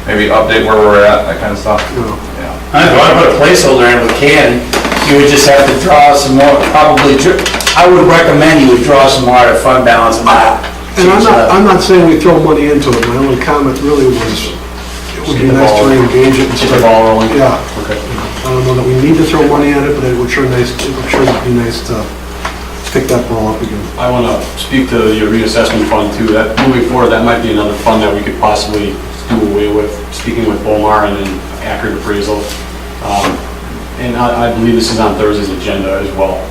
maybe update where we're at, that kind of stuff. you know. Yeah. If you want to put a placeholder in, we can. You would just have to draw some more, probably, I would recommend you would draw some more out of fund balance and not. And I'm not saying we throw money into it, my only comment really was, it would be nice to re-engage it and Keep start. the ball rolling. Yeah. Okay. I don't know that we need to throw money at it, but it would sure be nice to pick that ball up again. I want to speak to your reassessment fund too. That, moving forward, that might be another fund that we could possibly do away with, speaking with Bomar and then accurate appraisal. And I believe this is on Thursday's agenda as well.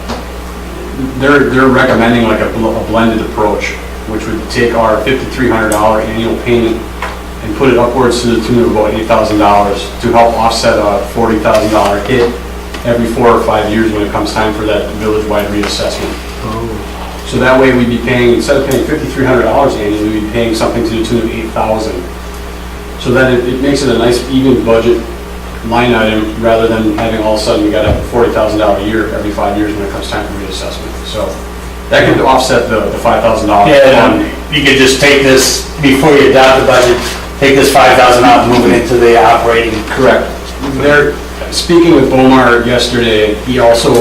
They're recommending like a blended approach, which would take our $5,300 annual payment and put it upwards to the tune of about $8,000 to help offset a $40,000 hit every 4 or 5 years when it comes time for that village-wide reassessment. So that way we'd be paying, instead of paying $5,300 annually, we'd be paying something to the tune of $8,000. So then it makes it a nice even budget line item rather than having all of a sudden we got a $40,000 a year every 5 years when it comes time for reassessment. So that could offset the $5,000. Yeah, you could just take this, before you adopt the budget, take this $5,000 out and move it into the operating. Correct. Speaking with Bomar yesterday, he also,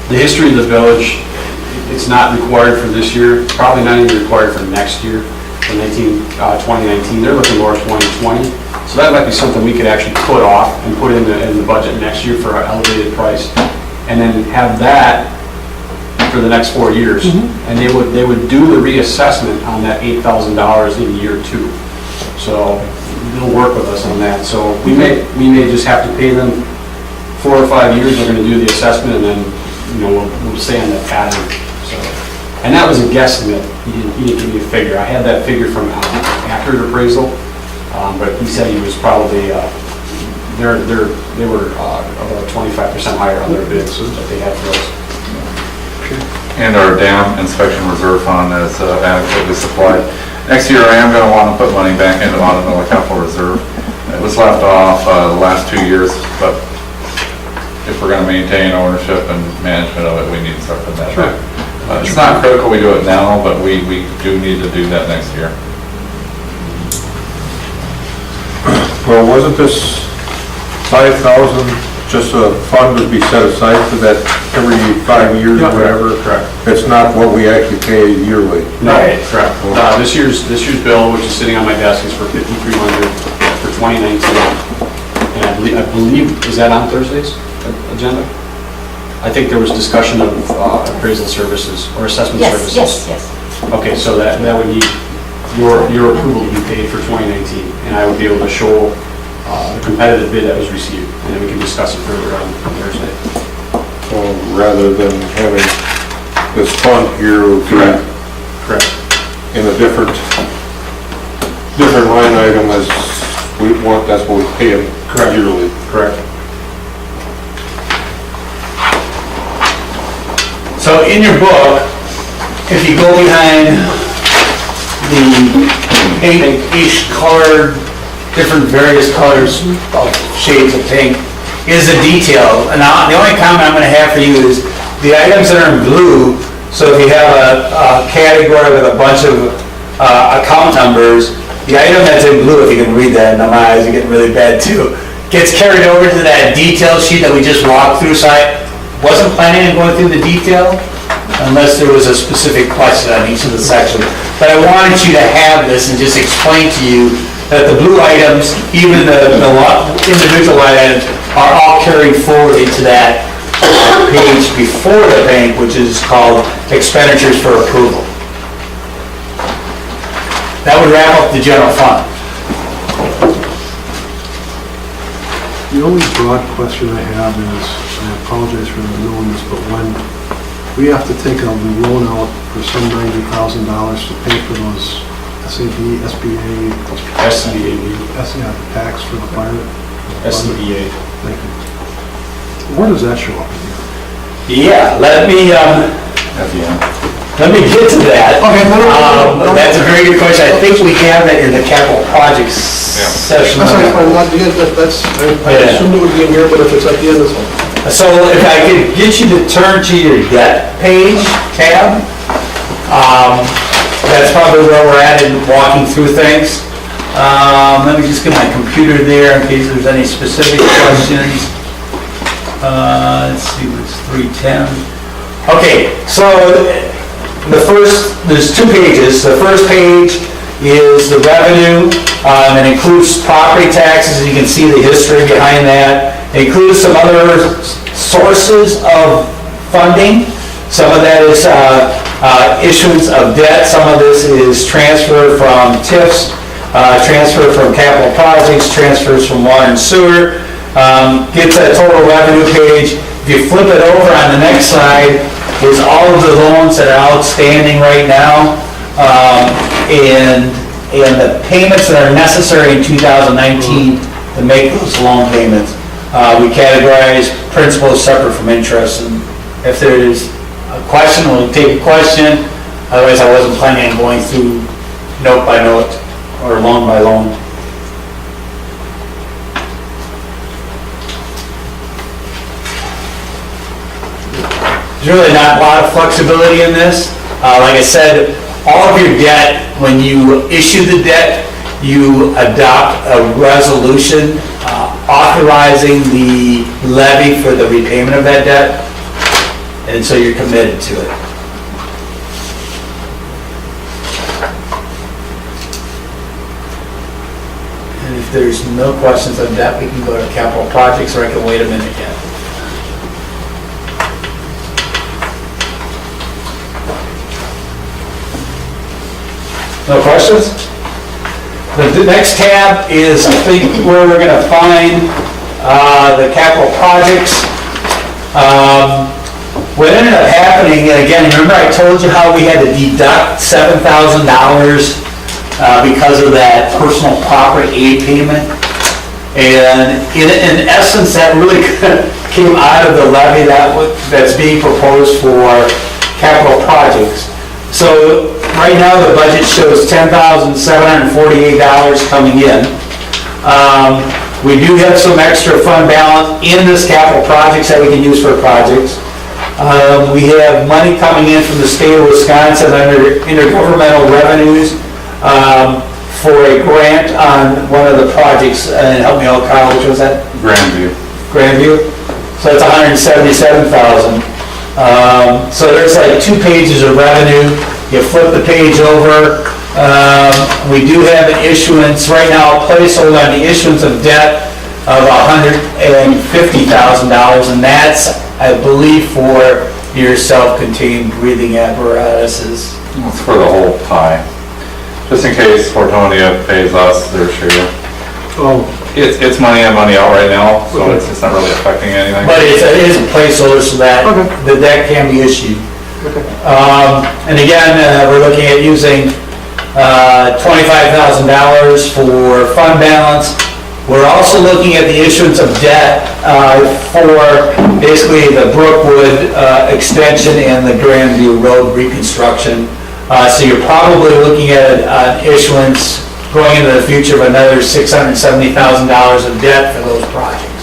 the history of the village, it's not required for this year, probably not even required for next year, for 2019. They're looking more at 2020. So that might be something we could actually put off and put in the budget next year for our elevated price. And then have that for the next 4 years. And they would do the reassessment on that $8,000 in year 2. So they'll work with us on that. So we may just have to pay them 4 or 5 years. They're going to do the assessment, and then we'll stay on that pattern. So, and that was a guesstimate. He didn't give me a figure. I had that figure from accurate appraisal, but he said he was probably they were about 25% higher on their bids that they had for us. And our dam inspection reserve fund is adequately supplied. Next year, I am going to want to put money back into Hortonville capital reserve. It was left off the last 2 years, but if we're going to maintain ownership and management of it, we need to start putting that back. It's not critical we do it now, but we do need to do that next year. Well, wasn't this 5,000 just a fund to be set aside for that every 5 years or whatever? Correct. It's not what we actually pay yearly. No, correct. This year's bill, which is sitting on my desk, is for $5,300 for 2019. And I believe, is that on Thursday's agenda? I think there was discussion of appraisal services or assessment services. Yes. Okay, so that would need your approval to be paid for 2019, and I would be able to show the competitive bid that was received, and then we can discuss it further on Thursday. So rather than having this fund here Correct. in a different line item as we want, that's what we pay them yearly. Correct. So in your book, if you go behind the each color, different various colors of shades of pink, is the detail. And now, the only comment I'm gonna have for you is, the items that are in blue, so if you have a category with a bunch of account numbers, the item that's in blue, if you can read that, and my eyes are getting really bad too, gets carried over to that detail sheet that we just walked through, so I wasn't planning on going through the detail unless there was a specific question on each of the sections. But I wanted you to have this and just explain to you that the blue items, even the individual line items, are all carried forward into that page before the bank, which is called expenditures for approval. That would wrap up the general fund. The only broad question I have is, I apologize for not knowing this, but when we have to take a loan out for some $90,000 to pay for those SAB, SBA, SCBA, tax for the fire. SCBA. Thank you. Where does that show up in here? Yeah, let me get to that. Okay, no. That's a very good question. I think we have that in the capital projects session. That's fine, I assumed it would be in here, but if it's at the end, it's fine. So if I could get you to turn to your debt page tab, that's probably where we're at in walking through things. Let me just get my computer there in case there's any specific questions. Let's see, it's 310. Okay, so there's two pages. The first page is the revenue, and it includes property taxes, and you can see the history behind that. It includes some other sources of funding. Some of that is issuance of debt. Some of this is transfer from TIFs, transfer from capital projects, transfers from water and sewer. Gets a total revenue page. If you flip it over on the next slide, is all of the loans that are outstanding right now, and the payments that are necessary in 2019 to make those loan payments. We categorize principal as separate from interest, and if there is a question, we'll take a question. Otherwise, I wasn't planning on going through note by note or loan by loan. There's really not a lot of flexibility in this. Like I said, all of your debt, when you issue the debt, you adopt a resolution authorizing the levy for the repayment of that debt, and so you're committed to it. And if there's no questions on that, we can go to capital projects, or I can wait a minute yet. No questions? The next tab is, I think, where we're going to find the capital projects. What ended up happening, and again, remember I told you how we had to deduct $7,000 because of that personal property aid payment? And in essence, that really came out of the levy that's being proposed for capital projects. So right now, the budget shows $10,748 coming in. We do have some extra fund balance in this capital projects that we can use for projects. We have money coming in from the state of Wisconsin under intergovernmental revenues for a grant on one of the projects, and help me out, Kyle, which was that? Grandview. So it's $177,000. So there's like 2 pages of revenue. You flip the page over. We do have an issuance, right now, a placeholder on the issuance of debt of $150,000, and that's, I believe, for your self-contained breathing apparatuses. It's for the whole tie. Just in case Hortonville pays us their share. Oh, It's money in, money out right now, so it's not really affecting anything. But it is a placeholder so that the debt can be issued. And again, we're looking at using $25,000 for fund balance. We're also looking at the issuance of debt for basically the Brookwood extension and the Grandview Road reconstruction. So you're probably looking at an issuance going into the future of another $670,000 of debt for those projects.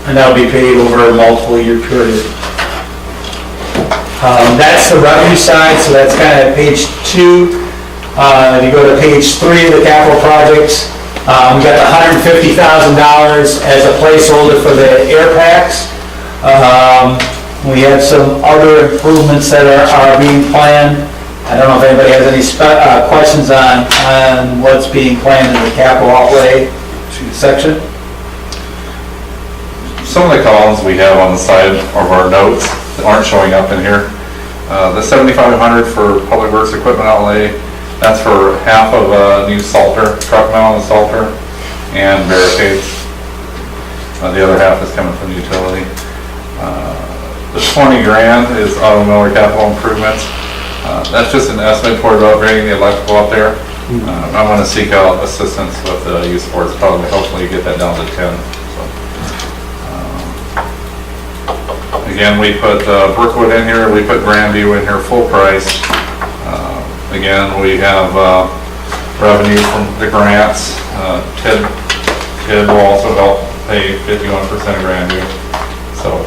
and that'll be paid over a multiple year period. That's the revenue side, so that's kind of page 2. If you go to page 3 of the capital projects, we got the $150,000 as a placeholder for the air packs. We have some other improvements that are being planned. I don't know if anybody has any questions on what's being planned in the capital outlay section. Some of the columns we have on the side of our notes that aren't showing up in here. The $7,500 for public works equipment outlay, that's for half of a new salter, truck mount salter, and barricades. The other half is coming from the utility. The 20 grand is Auto Miller capital improvements. That's just an estimate for upgrading the electrical up there. I'm going to seek out assistance with the youth sports, probably hopefully get that down to 10. Again, we put Brookwood in here, we put Grandview in here full price. Again, we have revenue from the grants. TID will also help pay 51% of Grandview. So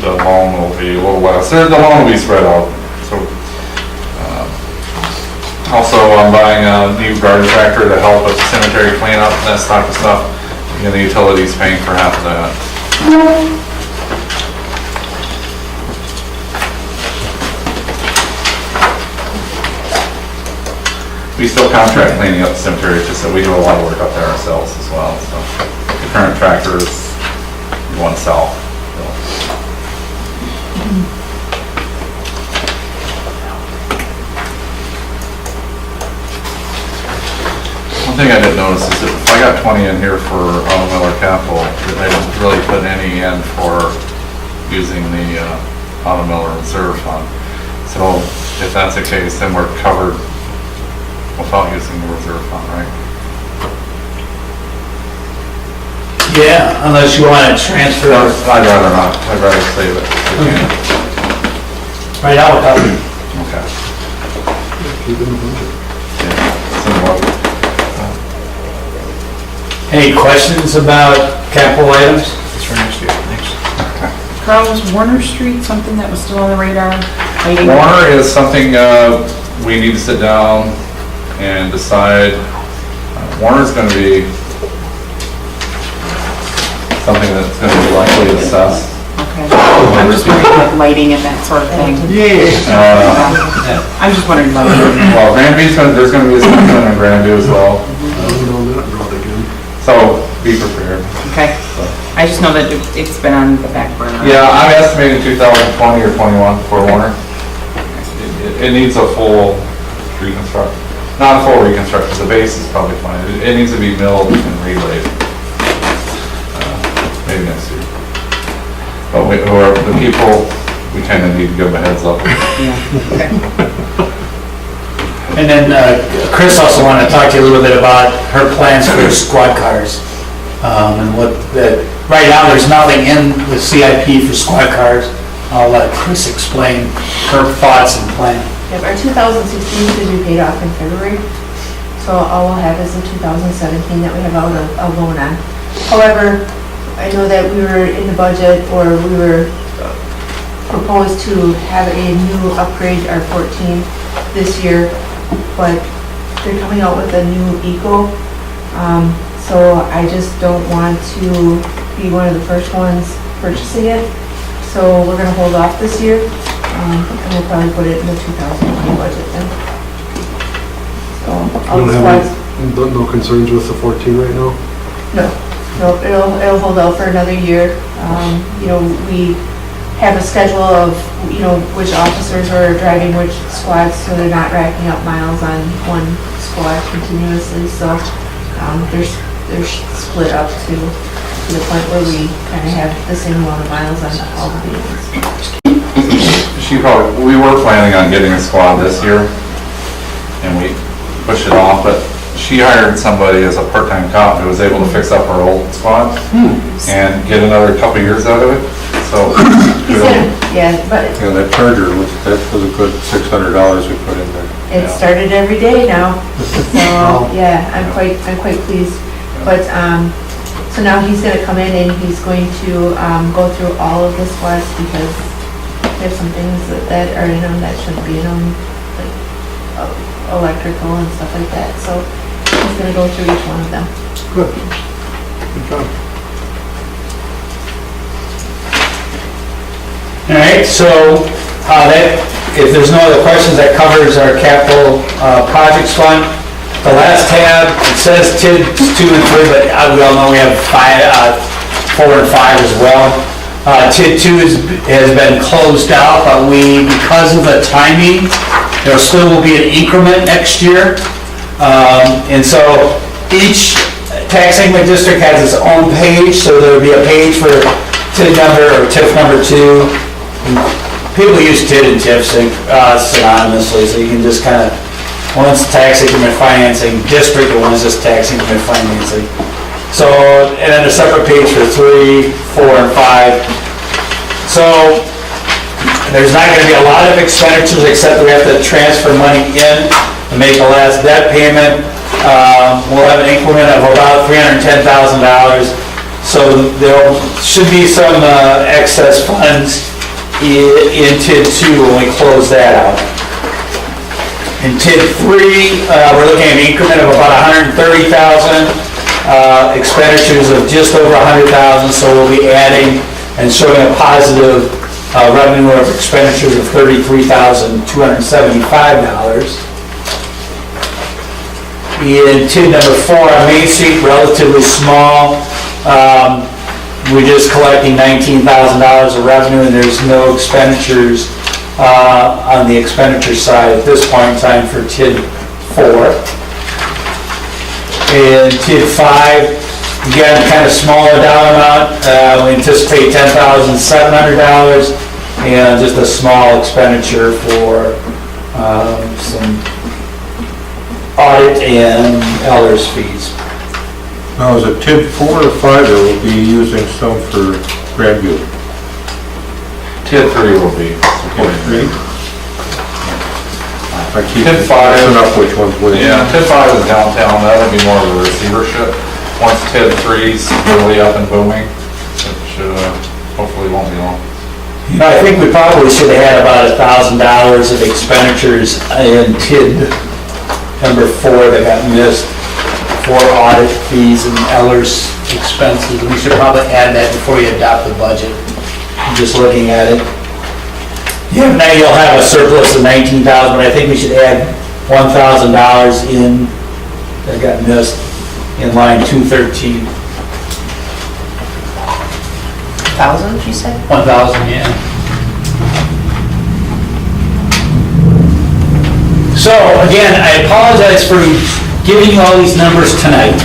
the loan will be a little less. The loan will be spread out. So also I'm buying a new garden tractor to help with cemetery cleanup and that type of stuff. And the utilities paying for half of that. We still contract cleaning up the cemetery, just so we do a lot of work up there ourselves as well. So the current tractor is one south. One thing I did notice is that if I got 20 in here for Auto Miller Capital, that I didn't really put any in for using the Auto Miller Reserve Fund. So if that's the case, then we're covered without using the reserve fund, right? Yeah, unless you want to transfer. I'd rather not. I'd rather save it if we can. Right now, we're covered. Okay. Keep it in the budget. Yeah. Somewhat. Any questions about capital items? That's for next year. Thanks. Carl, was Warner Street something that was still on the radar? Warner is something we need to sit down and decide. Warner's going to be something that's going to be likely assessed. Okay. I'm just worried about lighting and that sort of thing. I'm just wondering about lighting. Well, there's going to be a section on Grandview as well. So be prepared. Okay. I just know that it's been on the back burner. Yeah, I'm estimating 2020 or 21 for Warner. It needs a full reconstruction. Not a full reconstruction, the base is probably fine. It needs to be milled and relayed. Maybe next year. But the people, we kind of need to give them a heads up. Yeah. Okay. And then Chris also wanted to talk to you a little bit about her plans for squad cars. And what that, right now, there's nothing in the CIP for squad cars. I'll let Chris explain her thoughts and plan. Yep, our 2016 should be paid off in February, so all we'll have is the 2017 that we have out a loan on. However, I know that we were in the budget, or we were proposed to have a new upgrade, our 14 this year, but they're coming out with a new Eco, so I just don't want to be one of the first ones purchasing it, so we're going to hold off this year. And we'll probably put it in the 2020 budget then. So, all the squads. No concerns with the 14 right now? No, it'll hold out for another year. You know, we have a schedule of, you know, which officers are driving which squads, so they're not racking up miles on one squad continuously, so they're split up to the point where we kind of have the same amount of miles on all the vehicles. We were planning on getting a squad this year, and we pushed it off, but she hired somebody as a part-time cop who was able to fix up our old squad and get another couple years out of it, so. Yeah, but Yeah, that Charger, that was a good $600 we put in there. it started every day now, so, yeah, I'm quite pleased. But, so So now he's gonna come in and he's going to, go through all of this for us because there's some things that are in them that shouldn't be in them, like electrical and stuff like that. So he's gonna go through each one of them. Good. Good job. All right, so if there's no other questions, that covers our capital projects fund. The last tab, it says TID 2 and 3, but we all know we have 4 and 5 as well. TID 2 has been closed out, but because of the timing, there still will be an increment next year. And so each tax increment district has its own page, so there'll be a page for TID number or TIF number 2. People use TID and TIF synonymously, so you can just kind of, one's tax increment financing district, and one's just tax increment financing. So, and then a separate page for 3, 4, and 5. So, there's not going to be a lot of expenditures, except we have to transfer money in to make the last debt payment. We'll have an increment of about $310,000. So there should be some excess funds in TID 2 when we close that out. In TID 3, we're looking at an increment of about $130,000, expenditures of just over $100,000, so we'll be adding and showing a positive revenue of expenditures of $33,275. In TID number 4 on Main Street, relatively small. We're just collecting $19,000 of revenue, and there's no expenditures on the expenditure side at this point in time for TID 4. In TID 5, again, kind of smaller dollar amount. We anticipate $10,700, and just a small expenditure for some audit and Elder's fees. Now, is it TID 4 or 5, or will be using some for Grandview? TID 3 will be. TID 3? I keep TID 5. messing up which one's which. Yeah, TID 5 is downtown, that'll be more of a receivership. Once TID 3's really up and booming, which hopefully won't be long. You know, I think we probably should have had about $1,000 of expenditures in TID number 4 that got missed for audit fees and Eller's expenses. We should probably add that before you adopt the budget. Just looking at it. Yeah, now you'll have a surplus of $19,000, but I think we should add $1,000 in that got missed in line 213. 1,000, you said? 1,000, yeah. So, again, I apologize for giving you all these numbers tonight,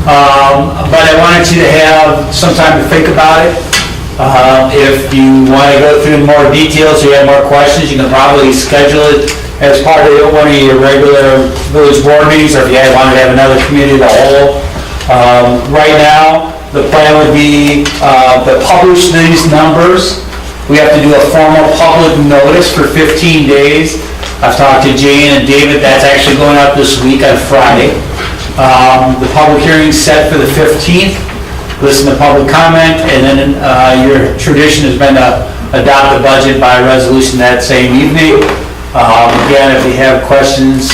but I wanted you to have some time to think about it. If you want to go through more details, or you have more questions, you can probably schedule it as part of one of your regular village board meetings, or if you want to have another committee of the whole. Right now, the plan would be to publish these numbers. We have to do a formal public notice for 15 days. I've talked to Jane and David, that's actually going out this week on Friday. The public hearing's set for the 15th. Listen to public comment, and then your tradition has been to adopt the budget by resolution that same evening. Again, if you have questions,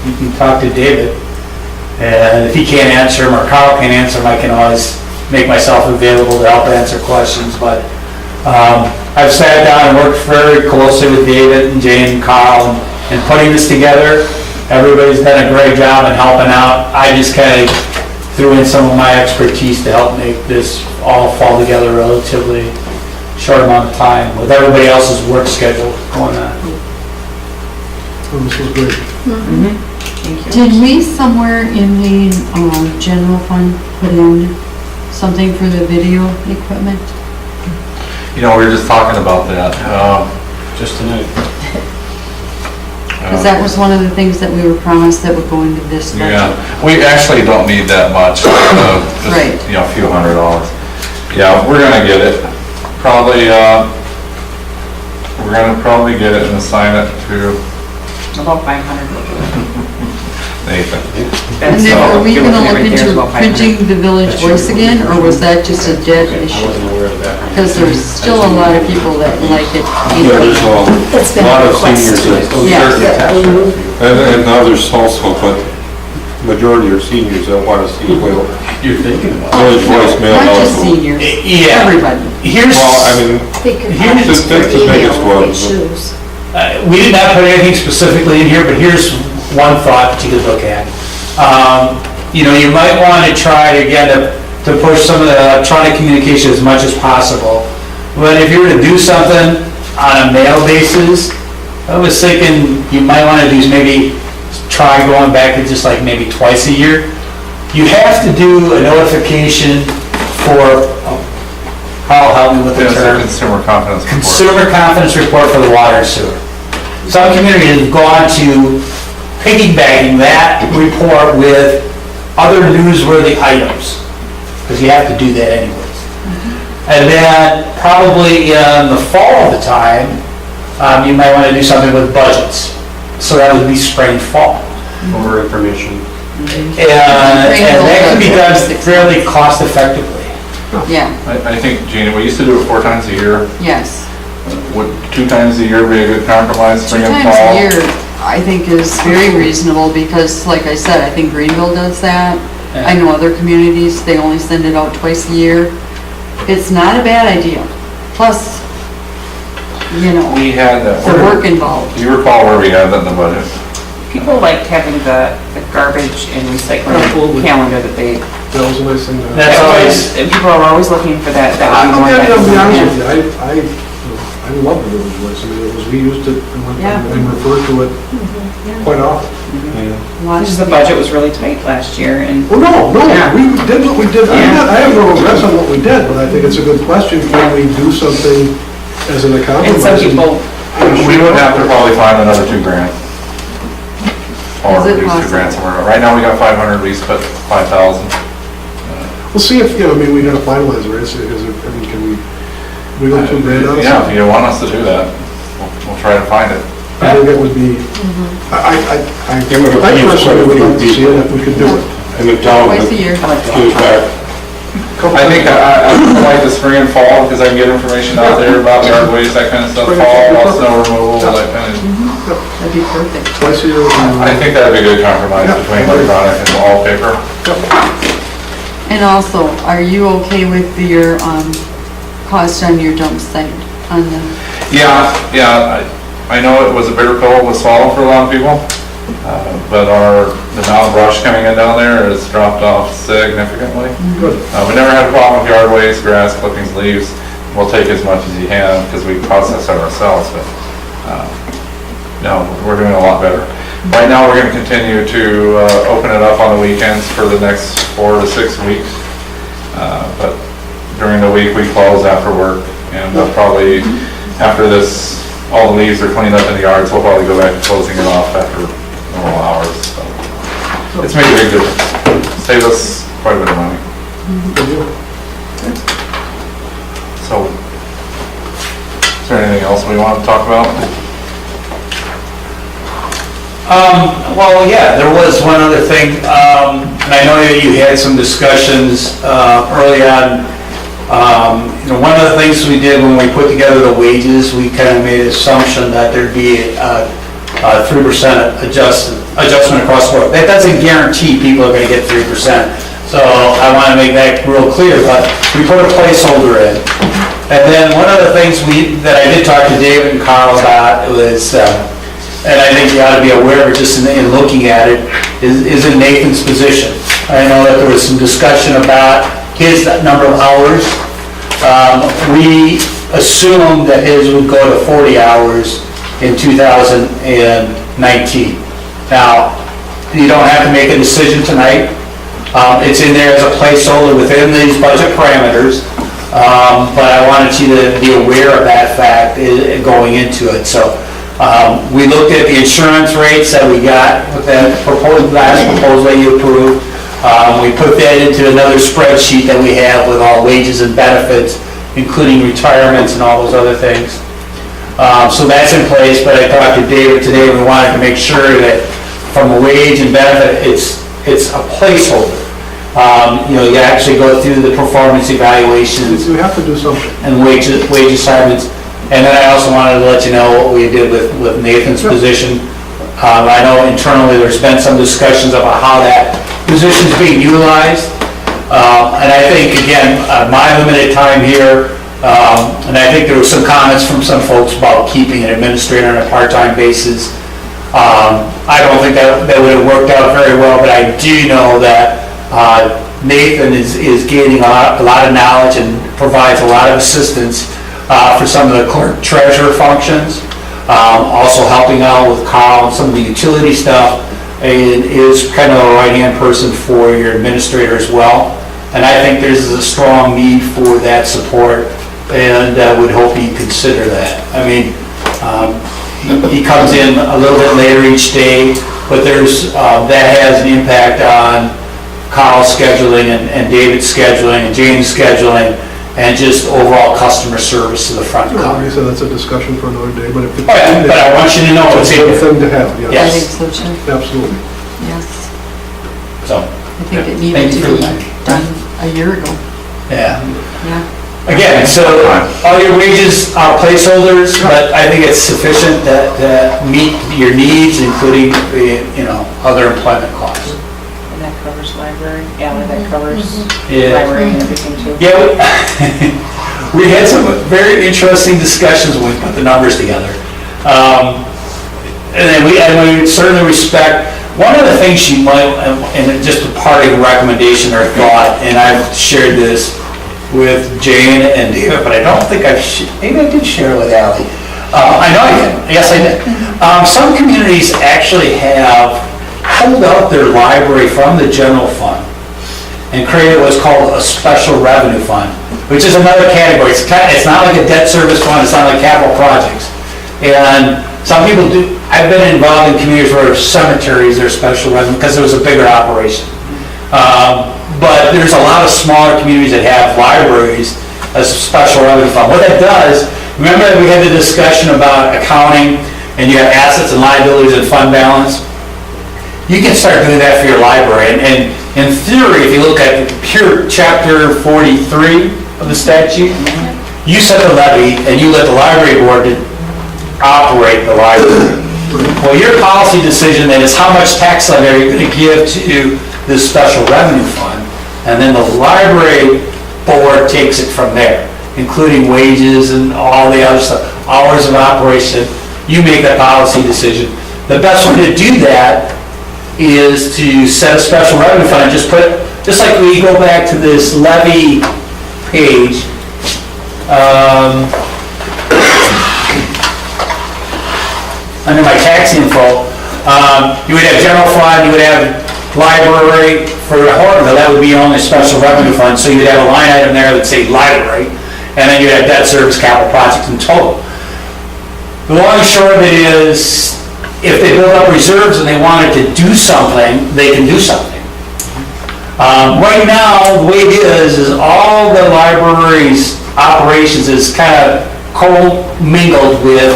you can talk to David. And if he can't answer them, or Carl can't answer them, I can always make myself available to help answer questions. But I've sat down and worked very closely with David and Jane and Carl in putting this together. Everybody's done a great job in helping out. I just kind of threw in some of my expertise to help make this all fall together relatively short amount of time with everybody else's work schedule going on. Oh, this was great. Thank you. Did we somewhere in the general fund put in something for the video equipment? You know, we were just talking about that. Just tonight. Because that was one of the things that we were promised that would go into this budget. Yeah, we actually don't need that much, just, Right. you know, a few $100s. Yeah, we're gonna get it. Probably, we're gonna probably get it and assign it to, About 500. Nathan. And then are we You're gonna looking look at right there as into well, 500. printing the Village Voice again, or was that just a dead I issue? wasn't aware of that. Because there's still a lot of people that like it. Yeah, there's It's a been lot of requested. seniors that, Yeah. and others also, but majority are seniors that want to see Village You're thinking about Voice mailed Not out. just seniors, Yeah. everybody. Here's, Well, I mean, They could Here's- have it that's the for biggest one. email if they choose. we did not put anything specifically in here, but here's one thought that you could look at. You know, you might want to try to get to push some of the electronic communication as much as possible. But if you were to do something on a mail basis, I was thinking you might want to do is maybe try going back to just like maybe twice a year. You have to do a notification for, Carl, help me with the There's a term. consumer confidence report. Consumer confidence report for the water and sewer. Some communities have gone to piggybacking that report with other newsworthy items, because you have to do that anyways. And then probably in the fall of the time, you might want to do something with budgets. So that would be spring, fall. more information. And that can be done fairly cost effectively. Yeah, I think, Gina, we used to do it 4 times a year. yes. Would 2 times a year be a good compromise, 2 spring and times fall? a year, I think is very reasonable, because like I said, I think Greenville does that. I know other communities, they only send it out twice a year. It's not a bad idea. Plus, you know, We had that. the work involved. Do you recall where we had that in the budget? People liked having the garbage and recycling calendar that they, That was a nice thing to have. That's always, people are always looking for that. That I'll would be more be honest beneficial. with you, I love the Village Voice. I mean, it was, we used it Yeah. and referred to it quite often. Because the budget was really tight last year, and Well, no, Yeah. we did what we did. Yeah. I have no regrets on what we did, but I think it's a good question. Can we do something as an and compromise? some people, We would have to probably find another $2,000. Or Is it at least possible? $2,000 somewhere. Right now, we got 500, we spent 5,000. We'll see if, I mean, we gotta finalize it, right? I mean, can we go $2,000 on it? Yeah, if you want us to do that, we'll try to find it. I think it would be, I personally would like to see it if we could do it. in the town, Twice a year. gives back. I think I like the spring and fall, because I can get information out there about yard waste, that kind of stuff, fall, snow removal, that kind of. That'd be perfect. Twice a year. would be- I think that'd be a good compromise Yeah. between electronic and wall paper. And also, are you okay with your, cost on your dump site, on the, Yeah, I know it was a bitter pill to swallow for a lot of people, but the amount of brush coming in down there has dropped off significantly. Good. We never had a problem with yard waste, grass, clippings, leaves. We'll take as much as you can because we process it ourselves, but, no, we're doing a lot better. Right now, we're gonna continue to, open it up on the weekends for the next 4 to 6 weeks. But during the week, we close after work, and we'll probably, after this, all the leaves are cleaned up in the yards, we'll probably go back to closing it off after normal hours, so. It's made a big difference. Saved us quite a bit of money. So, is there anything else we want to talk about? Well, yeah, there was one other thing, and I know that you had some discussions early on. You know, one of the things we did when we put together the wages, we kind of made an assumption that there'd be a 3% adjustment across the board. That doesn't guarantee people are going to get 3%. So I want to make that real clear, but we put a placeholder in. And then one of the things that I did talk to David and Carl about was, and I think you ought to be aware of it just in looking at it, is in Nathan's position. I know that there was some discussion about his number of hours. We assumed that his would go to 40 hours in 2019. Now, you don't have to make a decision tonight. It's in there as a placeholder within these budget parameters, but I wanted you to be aware of that fact going into it. So we looked at the insurance rates that we got with that last proposal that you approved. We put that into another spreadsheet that we have with all wages and benefits, including retirements and all those other things. So that's in place, but I talked to David today, we wanted to make sure that from a wage and benefit, it's a placeholder. You actually go through the performance evaluations You have to do something. and wage assignments. And then I also wanted to let you know what we did with Nathan's position. I know internally there's been some discussions about how that position's being utilized. And I think, again, my limited time here, and I think there were some comments from some folks about keeping an administrator on a part-time basis. I don't think that would have worked out very well, but I do know that Nathan is gaining a lot of knowledge and provides a lot of assistance for some of the clerk treasurer functions. Also helping out with Carl and some of the utility stuff, and is kind of a right-hand person for your administrator as well. And I think there's a strong need for that support, and would hope you consider that. I mean, he comes in a little bit later each day, but that has an impact on Carl's scheduling and David's scheduling and Jane's scheduling, and just overall customer service to the front Like counter. I said, that's a discussion for another day, but if it's... Oh, yeah, but I want you to know It's it's a in good there. thing to have, I Yes. yes. think so too, Absolutely. yes. So, I think it Thank needed you to for be that. done a year ago, yeah. yeah. Again, so all your wages are placeholders, but I think it's sufficient that meet your needs, including, other employment costs. And that covers library, that covers Yeah. library and everything too. Yeah, we had some very interesting discussions when we put the numbers together. And then we certainly respect, one of the things she might, and just a parting recommendation or thought, and I've shared this with Jane and David, but I don't think maybe I did share it with Ally. I know I did, yes I did. Some communities actually have pulled out their library from the general fund and created what's called a special revenue fund, which is another category. It's not like a debt service fund, it's not like capital projects. And some people do, I've been involved in communities where cemeteries are special revenue because it was a bigger operation. But there's a lot of smaller communities that have libraries as a special revenue fund. What that does, remember that we had the discussion about accounting and you have assets and liabilities and fund balance? You can start doing that for your library. And in theory, if you look at pure chapter 43 of the statute, you set the levy and you let the library board operate the library. Well, your policy decision then is how much tax levy are you going to give to this special revenue fund? And then the library board takes it from there, including wages and all the other stuff, hours of operation. You make that policy decision. The best way to do that is to set a special revenue fund and just like we go back to this levy page, under my tax info, you would have general fund, you would have library for Hortonville, that would be only a special revenue fund, so you'd have a line item there that say library, and then you'd have debt service, capital projects in total. The long and short of it is, if they build up reserves and they wanted to do something, they can do something. Right now, the way it is all the library's operations is kind of co-mingled with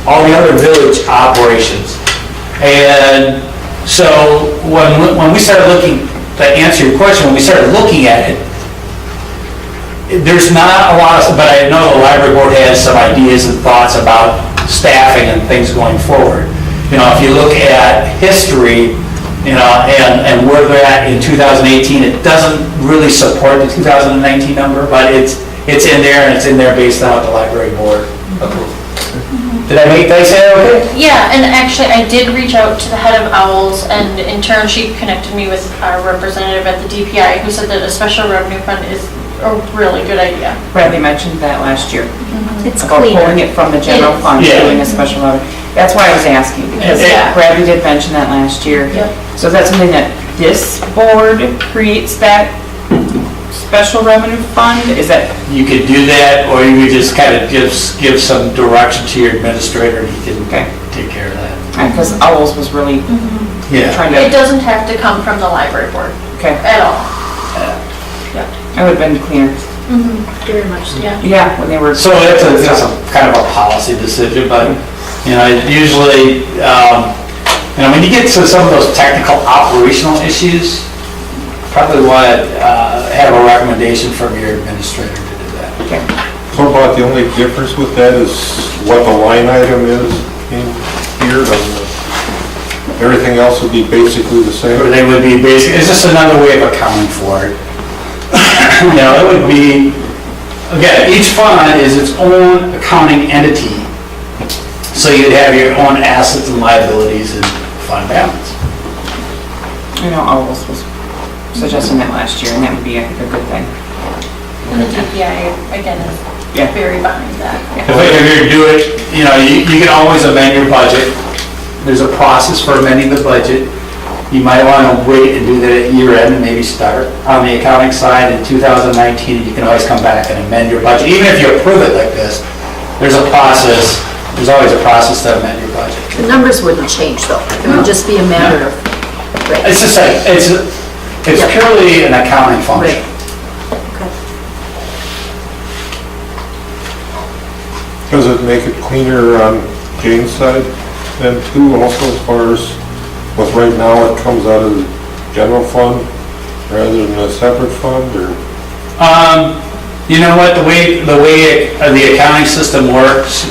all the other village operations. And so when we started looking, to answer your question, when we started looking at it, there's not a lot of, but I know the library board has some ideas and thoughts about staffing and things going forward. If you look at history, and where they're at in 2018, it doesn't really support the 2019 number, but it's in there, and it's in there based on what the library board approved. Did I say that okay? Yeah, and actually, I did reach out to the head of Owls, and in turn, she connected me with our representative at the DPI, who said that a special revenue fund is a really good idea. Bradley mentioned that last year. It's About cleaner. pulling it from the general It is. fund, Yeah. doing a special revenue. That's why I was asking, because Yeah. Bradley did mention that last year. Yep. So is that something that this board creates that special revenue fund? Is that, You could do that, or you could just kind of give some direction to your administrator, and he can Okay. take care of that. because Owls was really Yeah. trying It to, doesn't have to come from the library board okay, at all. I would have been cleaner. Very much, yeah. Yeah, when they were. So that's a kind of a policy decision, but, usually, And when you get to some of those technical operational issues, probably want to have a recommendation from your administrator to do that. So about the only difference with that is what the line item is in here, everything else would be basically the same? Or they would be basic, it's just another way of accounting for it. You know, it would be, again, each fund is its own accounting entity. So you'd have your own assets and liabilities and fund balance. I know Alvis was suggesting that last year, and that would be a good thing. And the DPI, again, is Yeah. very behind that. If you do it, you know, you can always amend your budget. There's a process for amending the budget. You might want to wait and do that at year end and maybe start on the accounting side in 2019. You can always come back and amend your budget. Even if you approve it like this, there's a process, there's always a process to amend your budget. The numbers wouldn't change though. It would just be a matter of, right. It's just like, it's Yep. purely an accounting function. Okay. Does it make it cleaner on Jane's side then too, also as far as, with right now it comes out of the general fund rather than a separate fund, or? You know what, the way the accounting system works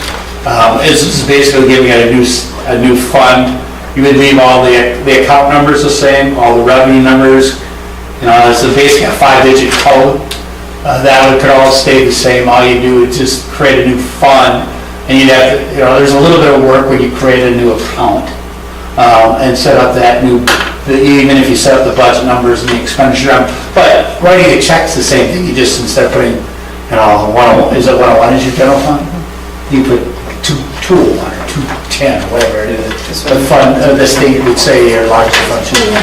is basically giving it a new fund. You would leave all the account numbers the same, all the revenue numbers. You know, it's basically a 5-digit code. That could all stay the same. All you do is just create a new fund, and you'd have to, you know, there's a little bit of work when you create a new account and set up that new, even if you set up the budget numbers and the expenditure, but writing a check's the same thing. You just, instead of putting, you know, 101, is it 101 is your general fund? You put 201 or 210, whatever it is. The fund, the state would say your largest fund should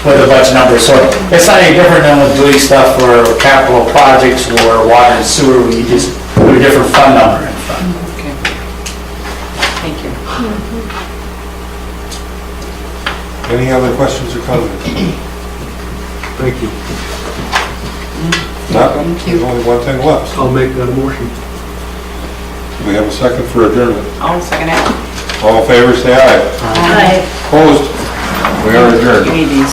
with a bunch of numbers. So it's not any different than with doing stuff for capital projects or water and sewer, where you just put a different fund number in front. Okay. Thank you. Any other questions or comments? Thank you. Not, there's only one thing left. I'll make that motion. We have a second for adjournment. I'll second it. All in favor, say aye. Aye. Opposed? We are adjourned. You need these.